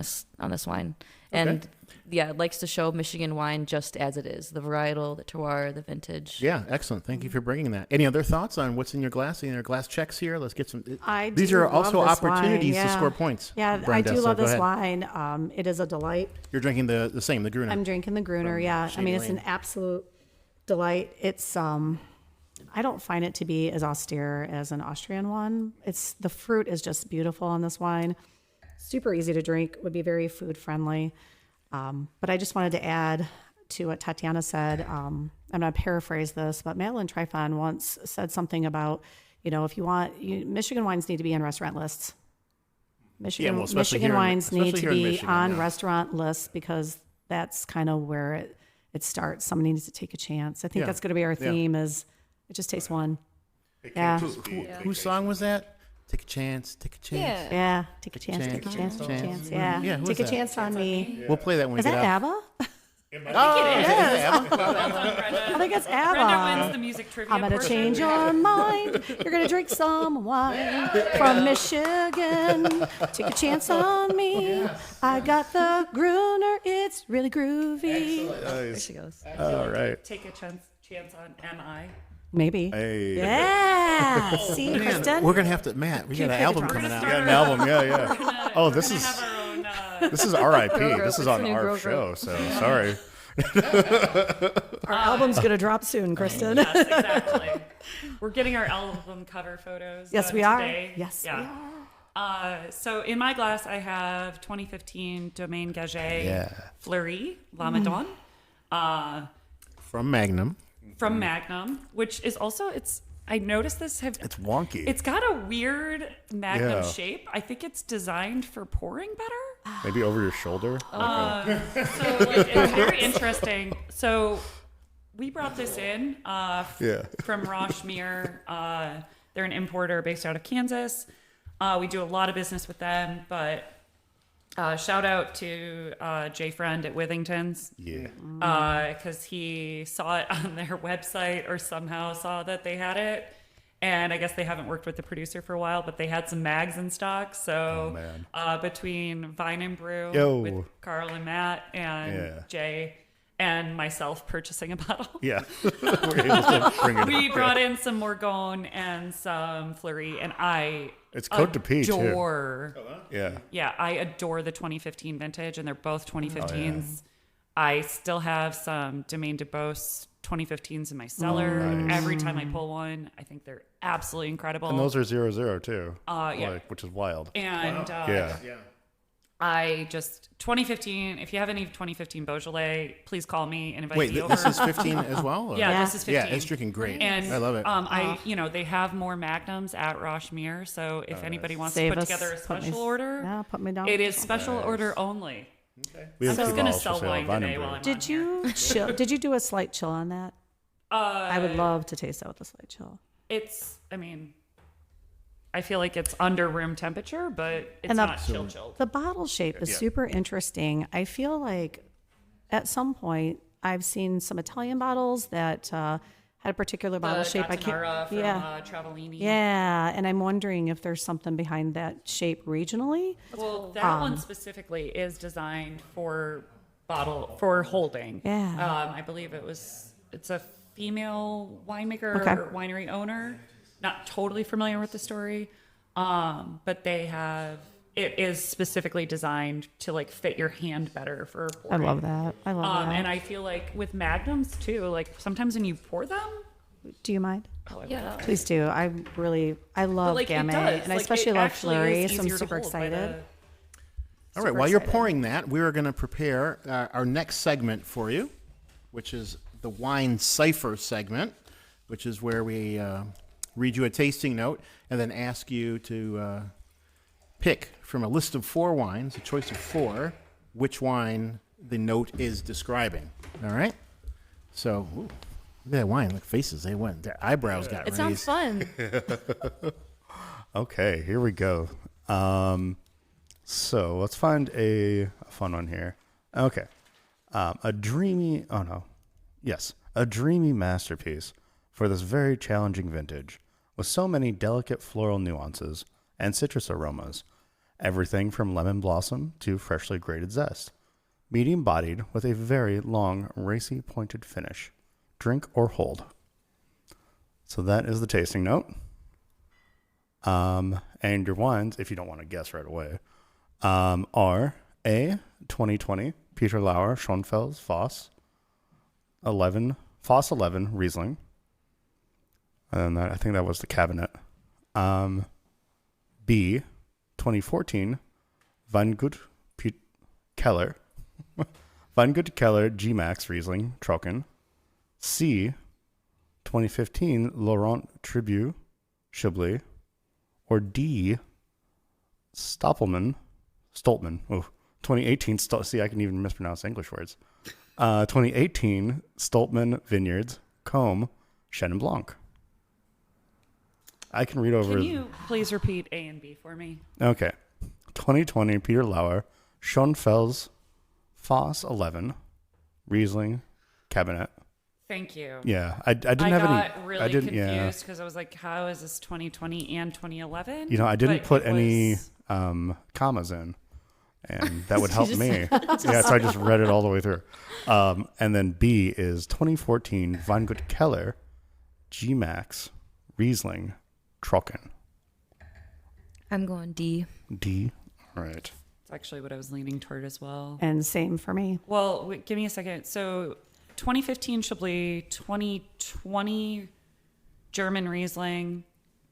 this wine. And yeah, likes to show Michigan wine just as it is, the varietal, the terroir, the vintage. yeah, excellent. Thank you for bringing that. Any other thoughts on what's in your glass? Any other glass checks here? Let's get some. These do are love also this wine, opportunities to yeah. score points. Yeah, Brenda, I do so love go this ahead. wine. It is a delight. You're drinking the Gruner. I'm drinking the Gruner. Yeah, I Shady mean it's Lane. an absolute delight. It's I don't find it to be as austere as an Austrian one. The fruit is just beautiful on this wine. Super easy to drink. Would be very food friendly. But I just wanted to add to what Tatiana said. I'm going to paraphrase this, but Madeline Trifon once said something about, if you want, Michigan wines need to be on restaurant lists. Michigan especially Michigan here in- wines especially need to here in be Michigan, on yeah. restaurant lists because that's kind of where it starts. Somebody needs to take a chance. I think Yeah. that's going to be our Yeah. theme is it just takes one. It Yeah. can't just be Whose song was that? Take a chance. Take a chance. Yeah, take a chance, take a chance, take a chance. Yeah, Yeah, who take is a that? chance on me. We'll play that when Is we get that out. ABBA? Oh, Yes. Well done, Brenda. I think it's Brenda wins ABBA. the music trivia. I'm gonna portion. change your mind. You're gonna drink some wine from Michigan. Take a chance on me. I got the Gruner. It's really groovy. There she goes. All right. Take a chance on MI. Maybe. Hey. Yeah. See, Kristen. We're gonna have to, Matt. We got an album coming out. Yeah, an album. Yeah. Oh, this is Have our own. this is R.I.P. This is It's on the new our girl show. group. So sorry. Our album's gonna drop soon, Kristen. Yes, exactly. We're getting our album cover photos. Yes, done we are. today. Yes, we are. So in my glass, I have 2015 Domaine Gagé Fleury La Madone From Magnum. from Magnum, which is also I noticed this. It's wonky. It's got a weird Magnum Yeah. shape. I think it's designed for pouring better. Maybe over your shoulder. So like, it's very interesting. So we brought this in from Rochemere. They're an importer based out of Kansas. We do a lot of business with them, but shout out to Jay Friend at Withington's. Yeah. Because he saw it on their website or somehow saw that they had it. And I guess they haven't worked with the producer for a while, but they had some mags in stock. So between Vine and Brew with Carl and Matt and Jay and myself purchasing a bottle. Yeah. We're able to bring it We up. brought in some Morgon and some Fleury, and It's Côte de Pie, too. adore. Yeah. Yeah, I adore the 2015 vintage, and they're both 2015s. I still have some Domaine de Beauce 2015s in my cellar. Every time I pull one, I think they're absolutely incredible. And those are 0-0 too. Yeah. Like, which is wild. And Yeah. I just 2015. If you have any 2015 Beaujolais, please call me and invite Wait, me over. this is 15 as well? or- yeah, this is 15. Yeah, it's freaking great. And I love it. they have more Magnums at Rochemere. So if anybody wants Save to put us. together a Put me- special order, Yeah, put me down. it is special order only. We have I'm just two gonna bottles for sell sale wine at Vine today and while Brew. I'm Did you chill? Did you do a slight chill on that? I would love to taste that with a slight chill. I feel like it's under room temperature, but it's And the- not chilled. The bottle shape is super interesting. I feel like at some point I've seen some Italian bottles that had a particular bottle shape. I can't. From Yeah. Travellini. Yeah, and I'm wondering if there's something behind that shape regionally. Well, that one specifically is designed for holding. Yeah. I believe it's a female winemaker Okay. or winery owner. Not totally familiar with the story, but it is specifically designed to like fit your hand better for I pouring. love that. I love that. And I feel like with Magnums too, like sometimes when you pour them, Do you mind? Yeah. Please do. I love like it Gamay, does. and I Like, especially it love actually Fleury, is so I'm easier to super hold by excited. All right, while you're pouring that, we are going to prepare our next segment for you, which is the Wine Cipher segment, which is where we read you a tasting note and then ask you to pick from a list of 4 wines, a choice of 4, which wine the note is describing. All right? So, ooh, look at that wine. Look, faces, they went. Their eyebrows got It raised. sounds fun. Okay, here we go. So let's find a fun one here. Okay. A dreamy masterpiece for this very challenging vintage with so many delicate floral nuances and citrus aromas. Everything from lemon blossom to freshly grated zest. Medium bodied with a very long, racy pointed finish. Drink or hold. So that is the tasting note. And your wines, if you don't want to guess right away, are A, 2020 Peter Lauer Schonfels Foss 11 Riesling. And then I think that was the cabinet. B, 2014 Weingut Keller Weingut Keller G-Max Riesling Trocken. C, 2015 Laurent Tribu Chablis. Or D, Stoltman. Oh, 2018. See, I can even mispronounce English words. 2018 Stoltman Vineyards Combe Chenin Blanc. I can read over. Can you please repeat A and B for me? Okay. 2020 Peter Lauer, Schoenfels, Foss 11, Riesling, Cabinet. Thank you. Yeah, I didn't I have any. got really I didn't. confused because I was like, how is this 2020 and 2011? You know, I didn't But put it any was- commas in, and that would help me. Yeah, so I just read it all the way through. And then B is 2014 Weingut Keller, G Max, Riesling, Trocken. I'm going D. D. All right. It's actually what I was leaning toward as well. And same for me. Well, wait, give me a second. So 2015 Chablis, 2020 German Riesling,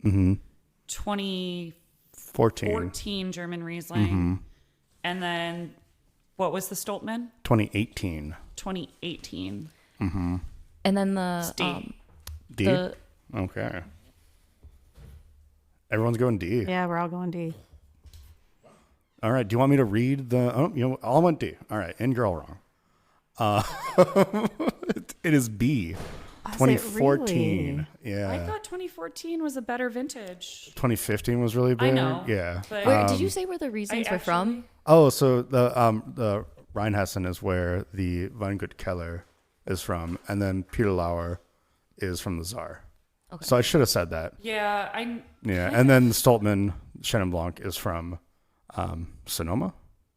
2014 14. German Riesling, and then what was the Stoltman? 2018. 2018. And then the D. D. the Okay. Everyone's going D. Yeah, we're all going D. All right. Do you want me to read the? Oh, you know, all went D. All right, and you're all wrong. It is B. Was it 2014. really? Yeah. I thought 2014 was a better vintage. 2015 was really big. I know. Yeah. But where did you say where the reasons were from? actually- Oh, so the Rheinhessen is where the Weingut Keller is from, and then Peter Lauer is from the Czar. Okay. So I should have said that. Yeah, I Yeah, and then Stoltman Chenin Blanc is from Sonoma.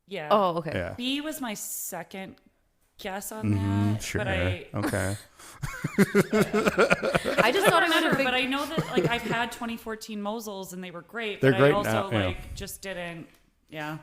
yeah. Oh, okay. Yeah. B was my second guess on that. Sure. But I Okay. I just thought it was remember, a big. but I know that like I've had 2014 Mosels and they were great. They're but great I also now, yeah. like just didn't. Yeah.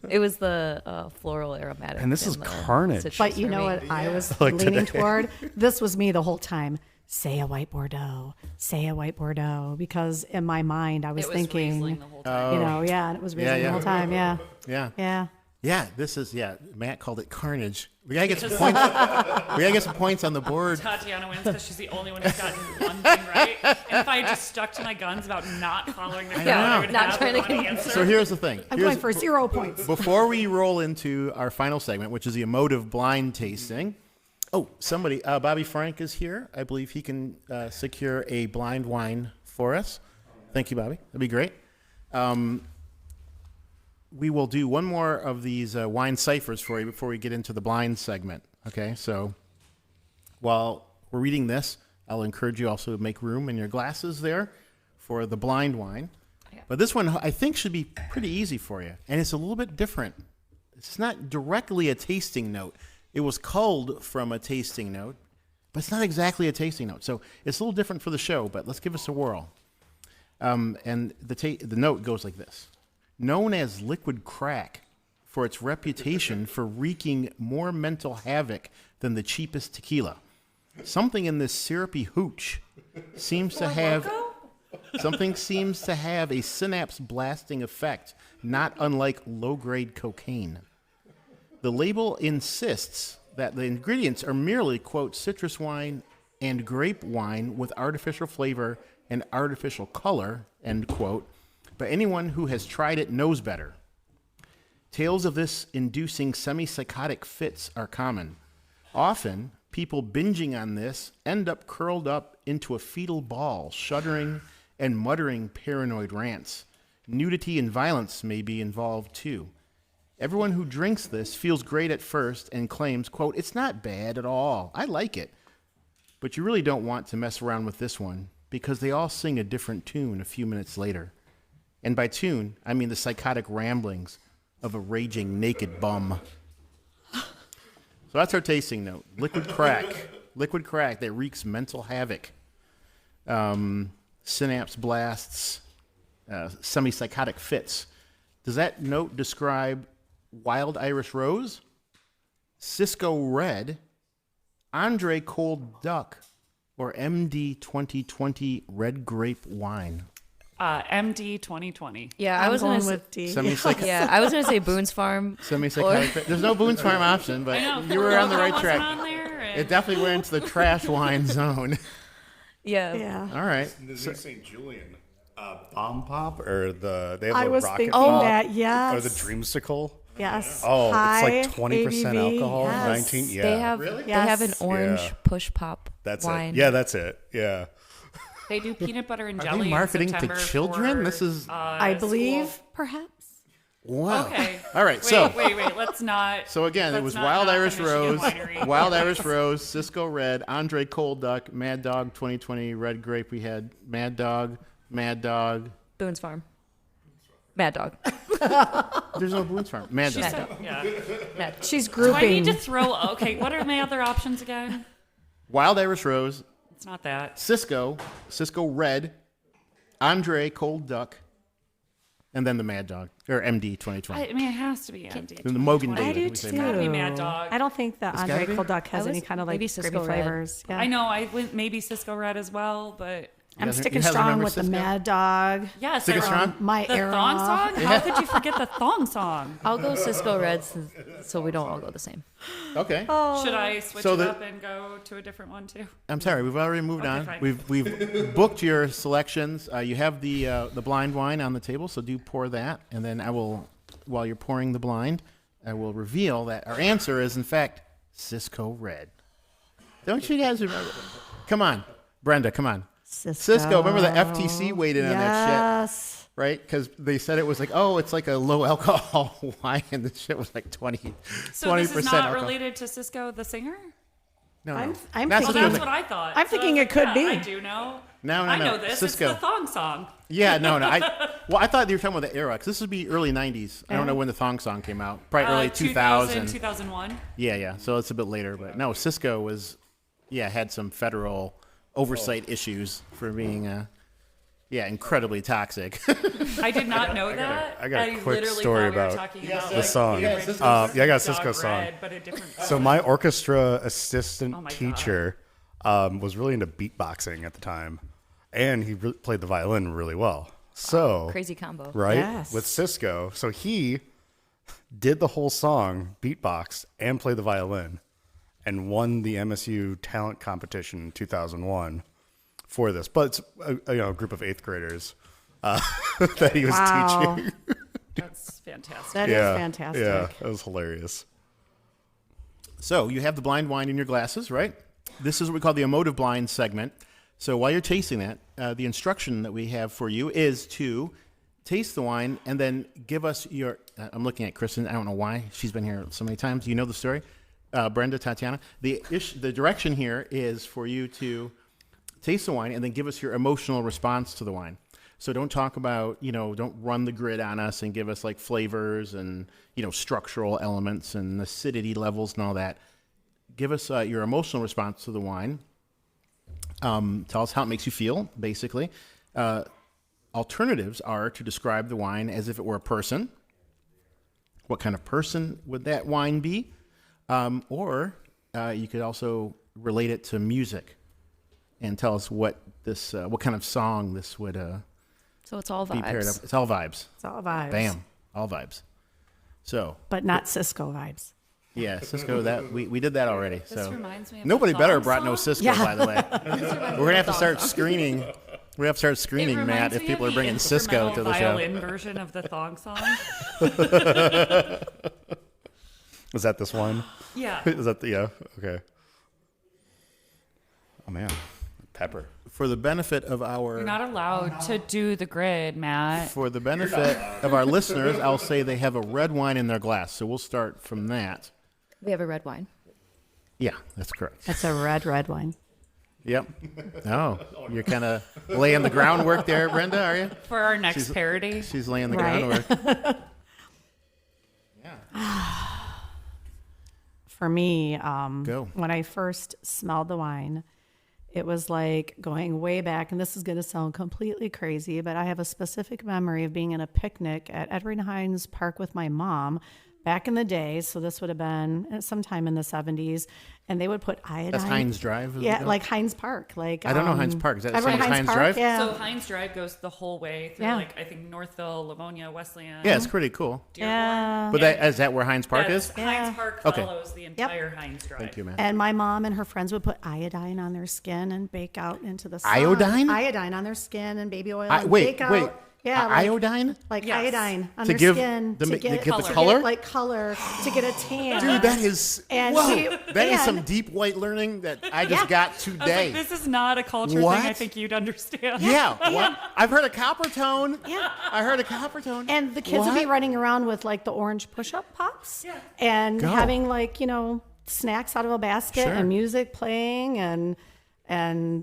It was the floral aromatic. And this is in the carnage. citrus But you for know me. what I was Like leaning today. toward? This was me the whole time. Say a white Bordeaux. Say a white Bordeaux. Because in my mind, I was It was thinking, Riesling the whole time. you know, yeah, and it was Riesling yeah. the whole time. Yeah. Yeah. Yeah. Yeah, this is Matt called it carnage. We gotta get some points. We gotta get some points on the board. Tatiana wins because she's the only one who's gotten one thing right. And if I had just stuck to my guns about not following the crowd, I would not have trying to one convince answer. So here's the thing. I'm Here's- going for 0 points. Before we roll into our final segment, which is the emotive blind tasting. Oh, somebody, Bobby Frank is here. I believe he can secure a blind wine for us. Thank you, Bobby. That'd be great. We will do one more of these wine ciphers for you before we get into the blind segment. Okay, so while we're reading this, I'll encourage you also to make room in your glasses there for the blind wine. But this one I think should be pretty easy for you, and it's a little bit different. It's not directly a tasting note. It was culled from a tasting note, but it's not exactly a tasting note. So it's a little different for the show, but let's give us a whirl. And the note goes like this. Known as liquid crack for its reputation for wreaking more mental havoc than the cheapest tequila. Something in this syrupy hooch seems to have a synapse blasting effect, not unlike low-grade cocaine. The label insists that the ingredients are merely, quote, citrus wine and grape wine with artificial flavor and artificial color, end quote, but anyone who has tried it knows better. Tales of this inducing semi-psychotic fits are common. Often, people binging on this end up curled up into a fetal ball, shuddering and muttering paranoid rants. Nudity and violence may be involved too. Everyone who drinks this feels great at first and claims, quote, it's not bad at all. I like it. But you really don't want to mess around with this one because they all sing a different tune a few minutes later. And by tune, I mean the psychotic ramblings of a raging naked bum. So that's our tasting note. Liquid crack. Liquid crack that wreaks mental havoc. Synapse blasts. Semi-psychotic fits. Does that note describe Wild Irish Rose, Cisco Red, Andre Cold Duck, or MD 2020 Red Grape Wine? MD 2020. Yeah, I I'm was going gonna with D. Yeah, I was gonna say Boone's Farm. Semi-psychotic fit. There's no Boone's Farm option, but I know, you were on the right wasn't track. on there, and- It definitely went into the trash wine zone. Yeah. Yeah. All right. The New St. Julian bomb pop or they have I the was rocket thinking pop that, yes. or the dreamsicle. Yes. Oh, High it's like 20% ABV, alcohol, yes. 19. Yeah, They have they have an Yes. orange Yeah. push pop that's wine. it. Yeah, that's it. Yeah. They do peanut butter and Are jelly. they in marketing to September children? for, This is I believe, school. perhaps. wow. Okay. All right, Wait. Let's not. So again, it let's was not Wild knock the Irish Michigan Rose, winery. Wild Irish Rose, Cisco Red, Andre Cold Duck, Mad Dog 2020, Red Grape. We had Mad Dog. Boone's Farm. Mad Dog. There's no Boone's Farm. Mad She Dog. said, yeah. She's Do I need grouping. to throw? Okay, what are my other options again? Wild Irish Rose, It's not that. Cisco Red, Andre Cold Duck, and then the Mad Dog or MD 2020. I mean, it has to be MD. And the Mogan I Day. do we say too. Mad Gotta be Mad Dog. I don't think that gotta Andre be? Cold Duck has I was- any kind of like maybe gravy Cisco Red. flavors. Yeah. I know. I went maybe Cisco Red as well, but I'm guys- sticking you guys strong remember with the Cisco? Mad Dog. yes, Stick it strong? My the era. thong song. How could you forget the thong song? I'll go Cisco Reds so we don't all go the same. Okay. Should I switch So it the- up and go to a different one too? I'm sorry, we've already moved Okay, on. fine. We've booked your selections. You have the blind wine on the table, so do pour that, and then I will, while you're pouring the blind, I will reveal that our answer is in fact Cisco Red. Don't you guys remember? Come on, Brenda, come on. Cisco, remember the FTC weighed in on that Yes. shit, right? Because they said it was like, oh, it's like a low alcohol wine, and the shit was like 20%. So this is not alcohol. related to Cisco the singer? No, I'm Not thinking- Well, Cisco that's the- what I thought. I'm thinking it could be. I do know. No, I know this. Cisco. It's the thong song. Yeah, no. I thought you were talking about the era, because this would be early 90s. I don't know when the thong song came out. Probably early 2000. 2001. Yeah. So it's a bit later. But no, Cisco was, had some federal oversight issues for being, incredibly toxic. I did not know that. I got a quick literally story thought we were about talking about the song. the Yeah, original I got Dog Cisco song. Red, but a different. So my orchestra assistant Oh my God. teacher was really into beatboxing at the time, and he played the violin really well. So Crazy combo. right Yes. with Cisco, so he did the whole song, beatbox, and played the violin, and won the MSU talent competition in 2001 for this. But it's a group of 8th graders that he was Wow. teaching. That's fantastic. That is fantastic. Yeah, that was hilarious. So you have the blind wine in your glasses, right? This is what we call the emotive blind segment. So while you're tasting that, the instruction that we have for you is to taste the wine and then give us your. I'm looking at Kristen. I don't know why she's been here so many times. You know the story, Brenda, Tatiana. The direction here is for you to taste the wine and then give us your emotional response to the wine. So don't talk about, don't run the grid on us and give us like flavors and, structural elements and acidity levels and all that. Give us your emotional response to the wine. Tell us how it makes you feel, basically. Alternatives are to describe the wine as if it were a person. What kind of person would that wine be? Or you could also relate it to music and tell us what kind of song this would So it's all be paired up. vibes. It's all vibes. It's all vibes. Bam, all vibes. So But not Cisco vibes. yeah, Cisco. That we did that already. This So reminds me of nobody the better thong brought no song. Cisco, by the way. We're gonna have to start Thong song. screening. We have to start It screening, Matt, reminds if me people of are bringing the Cisco to the show. violin version of the thong song. Was that this one? Yeah. Is that okay. Oh man, pepper. For the benefit of You're not allowed to do the grid, Matt. of our listeners, I'll say they have a red wine in their glass. So we'll start from that. We have a red wine. Yeah, that's correct. That's a red wine. Yep. Oh, you're kind of laying the groundwork there, Brenda, are you? For our next parody. She's laying the Right. groundwork. For me, Go. when I first smelled the wine, it was like going way back, and this is going to sound completely crazy, but I have a specific memory of being in a picnic at Edwin Hines Park with my mom back in the day. So this would have been sometime in the 70s, and they would put iodine. That's Hines Drive. is it? Yeah, like Hines Park. Like I don't know Hines Park. Is that the Edwin same as Hines Park? Drive? Yeah. So Hines Drive goes the whole way through, Yeah. I think Northville, Livonia, Wesleyan. Yeah, it's pretty cool. Dearborn. Yeah. But is that where Hines Park is? Hines Park Okay. follows the entire Hines Drive. Thank you, man. And my mom and her friends would put iodine on their skin and bake out into the sun. Iodine? Iodine on their skin and baby oil. and Wait. bake out Yeah, like, iodine? like Yes. iodine on To their give skin them- to to get, get the to color? like color, to get a tan. Dude, that is And whoa, she- that is and- some deep white learning that I just got I was today. like, this is not a culture What? thing I think you'd understand. yeah, what? I've heard of copper tone. Yeah. I heard of copper tone. And the kids would be What? running around with like the orange push-up pops and Go. having like, snacks out of a basket Sure. and music playing and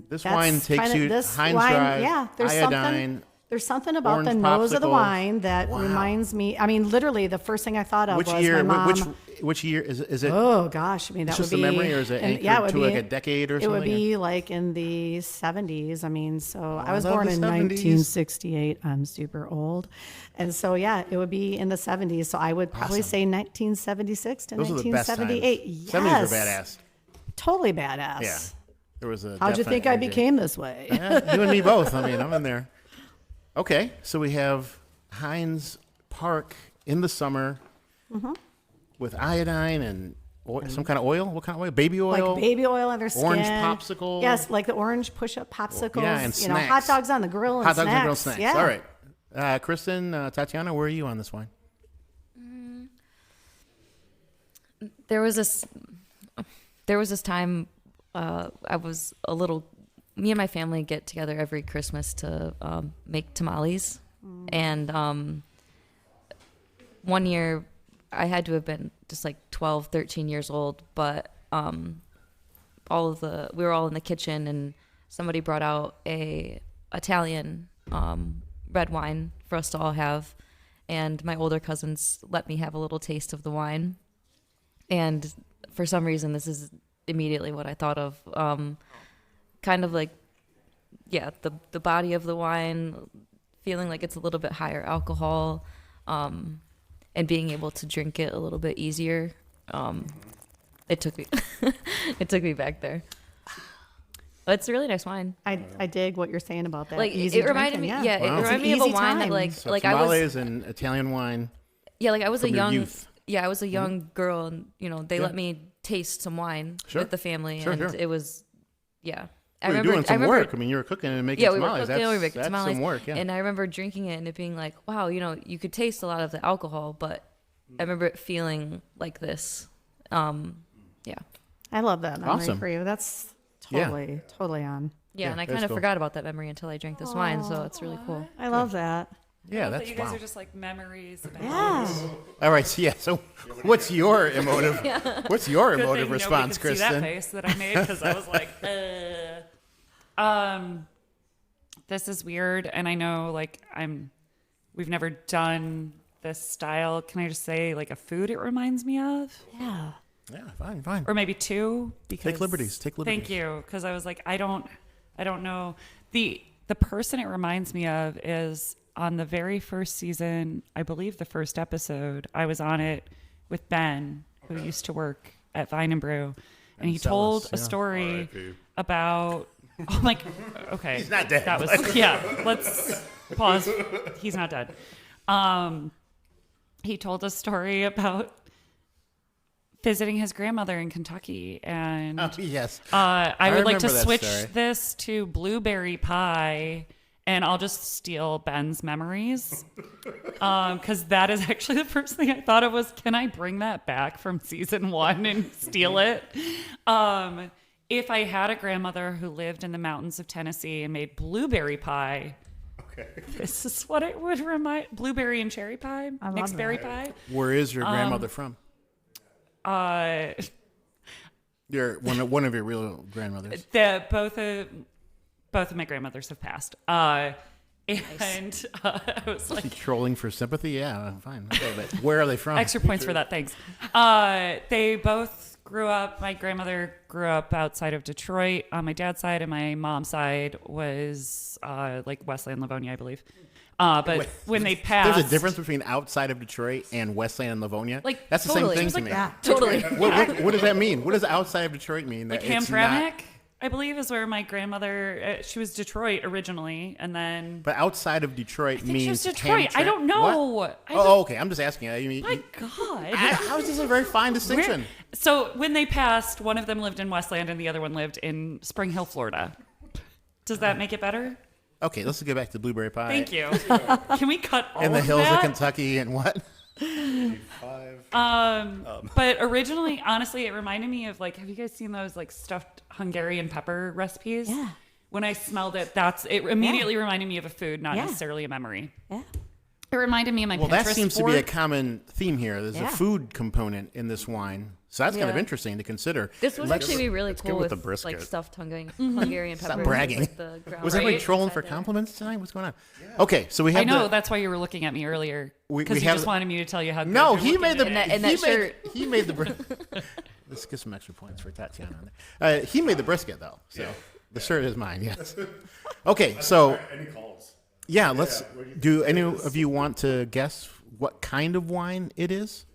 This that's wine takes kinda- you this Heinz wine, Drive, yeah, iodine, there's something about the orange nose of the popsicle. wine that Wow. reminds me. I mean, literally, the first thing I thought of which was year? my mom. Which year is it? Oh gosh, I mean that It's would just a be memory, or is it anchored to, like, a decade or It would something, be like in the 70s. I mean, so I was love born the in 70s. 1968. I'm super old, and so yeah, it would be in the 70s. So I would probably Awesome. say 1976 to Those are the best times. 1978. Yes, 70s were badass. Totally badass. Yeah, there was a. How'd you definite think I energy. became this way? Yeah, you and me both. I mean, I'm in there. Okay, so we have Heinz Park in the summer Mm-hmm. with iodine and some kind of oil. What kind of oil? Baby oil. Like baby oil on their skin. Orange popsicle. Yes, like the orange push-up popsicles. Yeah, and hot snacks. dogs on the grill and Hot dogs snacks. and grilled snacks. Yeah. All right. Kristen, Tatiana, where are you on this wine? There was this time I was a little. Me and my family get together every Christmas to make tamales, and one year I had to have been just like 12, 13 years old, but we were all in the kitchen and somebody brought out a Italian red wine for us to all have, and my older cousins let me have a little taste of the wine, and for some reason this is immediately what I thought of, kind of like, yeah, the body of the wine, feeling like it's a little bit higher alcohol, and being able to drink it a little bit easier. It took me it took me back there. But it's a really nice wine. I dig what you're saying about that. Like easy it reminded drinking, me, yeah, Wow. it It's reminded an me of a easy wine that time. like So like I was tamales and Italian wine. yeah, like I was from a your young youth. yeah, I was a young girl, and they let me taste some wine Sure. with the family, Sure, and sure. it was yeah. Well, you're doing some work. I mean, you were cooking and making Yeah, we were tamales. cooking, we were That's, making that's tamales, some work, yeah. and I remember drinking it and it being like, wow, you could taste a lot of the alcohol, but I remember it feeling like this. Yeah, I love that memory Awesome. for you. That's Yeah. totally on. yeah, and I that's kind of cool. forgot about that memory until I drank this wine, so it's really cool. I love that. Yeah, But that's you guys wow. are just like memories about Yeah. All right, so so what's your emotive? What's your Good emotive thing response, nobody could see that Kristen? face that I made because I was like, this is weird, and I know like we've never done this style. Can I just say like a food it reminds me of, Yeah. Yeah, fine. or maybe two? Because Take liberties. Take liberties. Thank you, because I was like, I don't know. The person it reminds me of is on the very first season, I believe the first episode. I was on it with Ben, who used to work at Vine and Brew, and he told Celis, a yeah. story about. I'm like, okay, He's not dead. That was yeah. Let's pause. He's not dead. He told a story about visiting his grandmother in Kentucky, and Oh, yes. I would like to remember that switch story. this to blueberry pie, and I'll just steal Ben's memories, because that is actually the first thing I thought of was, can I bring that back from season 1 and steal it? If I had a grandmother who lived in the mountains of Tennessee and made blueberry pie, Okay. this is what it would remind. Blueberry and cherry pie, love mixed berry that. pie. Where is your grandmother from? Your one of your real grandmothers. Both of my grandmothers have passed. I was like, Trolling for sympathy? Yeah, fine. Okay, but where are they from? extra points for that. Thanks. They both grew up. My grandmother grew up outside of Detroit on my dad's side, and my mom's side was like Westland, Livonia, I believe. But when they passed, There's a difference between outside of Detroit and Westland and Livonia. Like, that's the totally. same It thing was to like me. Totally. What does that mean? What does outside of Detroit mean? like That it's not- Hamtramck, I believe, is where my grandmother. She was Detroit originally, and then But outside of Detroit I think means she was Detroit. I Hamtramck- don't know. What? I Oh, okay. I'm just asking. My God. How is this a very fine distinction? So when they passed, one of them lived in Westland and the other one lived in Spring Hill, Florida. Does that make it better? Okay, let's get back to blueberry pie. Thank you. Can we cut all In the of hills that? of Kentucky and what? But originally, honestly, it reminded me of like, have you guys seen those like stuffed Hungarian pepper recipes? Yeah. When I smelled it, it immediately reminded me of a food, not Yeah. necessarily a memory. Yeah. It reminded me of my Well, Pinterest that seems to be a board. common theme here. There's Yeah. a food component in this wine. So that's kind of Yeah. interesting to consider. This would actually be really go cool with with, the brisket. like stuffed Hungarian pepper. bragging. Like the ground Was everybody meat trolling inside for there. compliments tonight? What's going on? Okay, so we have I know the, that's why you were looking at me earlier We because you have- just wanted me to tell you how. Good No, you're he looking made the at me. And that he shirt. made he made the Let's get some extra points for Tatiana on there. He made the brisket though. So the shirt is mine, yes. Okay, so Any calls? yeah, let's do any of you want to guess what kind of wine it is?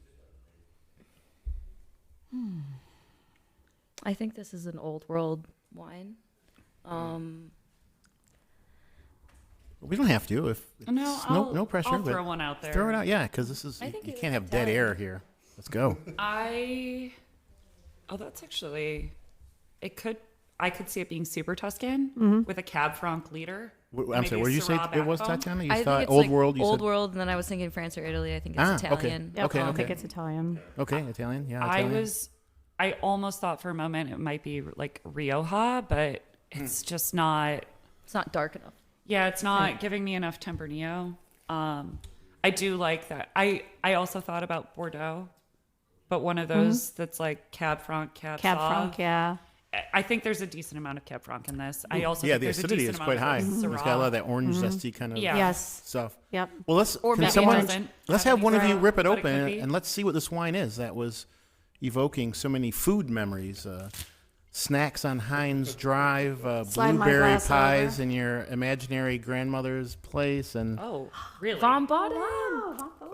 I think this is an old world wine. We don't have to if No, it's no pressure. I'll but throw one out there. Throw it out, yeah, because this is I think you it can't was have dead Italian. air here. Let's go. That's actually, I could see it being super Tuscan with a Cab Franc leader. I'm Maybe sorry. a What did you say Syrah it was, backbone. Tatiana? You I thought think it's old like world. You old said world, and then I was thinking France or Italy. I think it's okay. Italian. Yep, Okay, I okay. think it's Italian. okay, Italian. Yeah, I Italian. I almost thought for a moment it might be like Rioja, but it's just not. It's not dark enough. Yeah, it's not giving me enough Tempranillo. I do like that. I also thought about Bordeaux, but one of those that's like Cab Franc, Cab Cab Sauv. Franc, yeah. I think there's a decent amount of Cab Franc in this. I also yeah, think the there's a acidity decent is quite high. amount of It's got a lot of that orange zesty kind of Yeah. Yes. stuff. Yep. Well, let's Or can maybe it someone doesn't let's have have one of you any rip it but it open could be. and let's see what this wine is. That was evoking so many food memories. Snacks on Heinz Drive, Slide my blueberry glass pies over. in your imaginary grandmother's place, and Oh, really? Von Baden.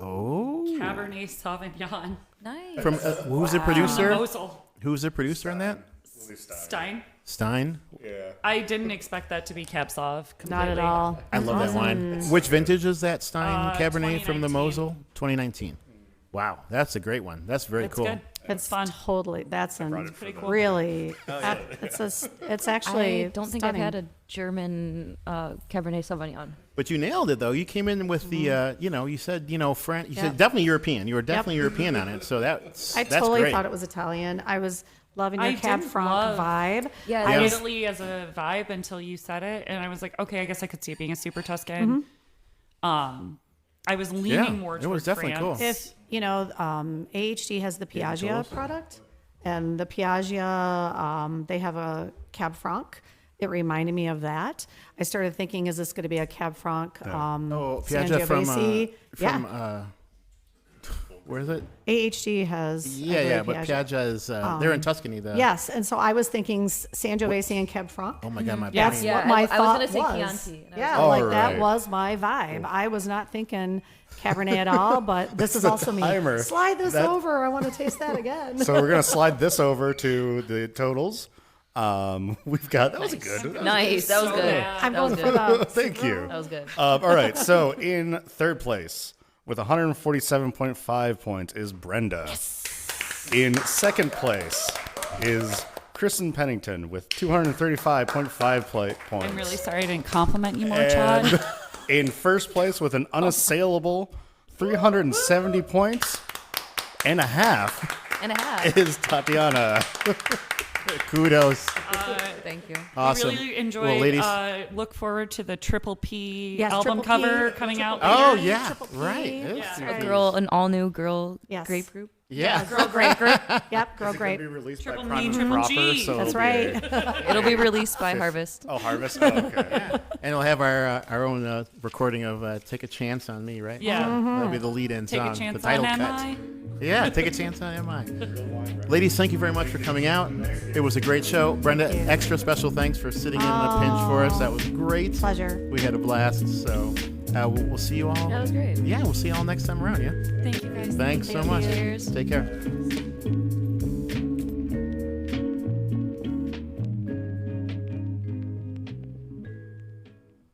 oh, Cabernet Sauvignon. Nice. from who's the producer? Mosel. Who's the producer in that? Stein. Stein. Yeah. I didn't expect that to be Cab Sauv. Not at all. I love that wine. Which vintage is that Stein Cabernet from the 2019. Mosel? 2019. Wow, that's a great one. That's very It's cool. good. It's fun. Totally. That's Pretty cool. really. It's actually. I don't think stunning. I've had a German Cabernet Sauvignon. But you nailed it, though. You came in with the, you said, French. You Yep. said definitely European. You were definitely European on it. So that's I that's totally great. thought it was Italian. I was loving your I Cab didn't Franc love- vibe. Yeah, Yeah. Italy as a vibe until you said it, and I was like, okay, I guess I could see it being a super Tuscan. I was leaning more it towards was definitely France. cool. If AHD has the Piaggio close. product, and the Piaggio, they have a Cab Franc. It reminded me of that. I started thinking, is this going to be a Cab Franc? Oh, Piaggio Sangiovese? from where is it? AHD has. I Yeah, believe, but Piaggio is they're in Tuscany, though. Yes, and so I was thinking Sangiovese and Cab Franc. Oh my God, my That's brain. Yeah, what my I was thought gonna say was. Chianti, and I was Yeah, like, like that Alright. was my vibe. I was not thinking Cabernet at all, but this is also me. timer. Slide this That- over. I want to taste that again. So we're gonna slide this over to the totals. We've got that was good. Nice. That was So good. bad. I'm That was going for good. the. Thank you. That was good. All right. So in third place with 147.5 points is Brenda. In second place is Kristen Pennington with 235.5 points. I'm really sorry I didn't compliment you more, And Chad. in first place with an unassailable 370 points and a half And a half. is Tatiana. Kudos. Thank you. Awesome. I really enjoy. Well, ladies. Look forward to the Triple P Yes, album Triple P, cover coming out. Oh later. yeah, Triple P. right. Yeah. A girl, an all-new girl Yes. grape group. Yeah. Girl grape group. Yep, girl grape. released Triple by me, Prime triple Proper, G. so That's it'll be- right. It'll be released by Harvest. Oh, Harvest. Oh, okay. And we'll have our own recording of "Take a Chance on Me," right? Yeah. That'll be the lead-in Take song, a chance the title on cut. MI. Yeah, take a chance on MI. Ladies, thank you very much for coming out. It was a great show. Brenda, extra special thanks for sitting in the pinch for us. That was great. Pleasure. We had a blast. So we'll see you all. That was great. Yeah, we'll see you all next time around. Yeah. Thank you guys. Thanks so much. Cheers. Take care.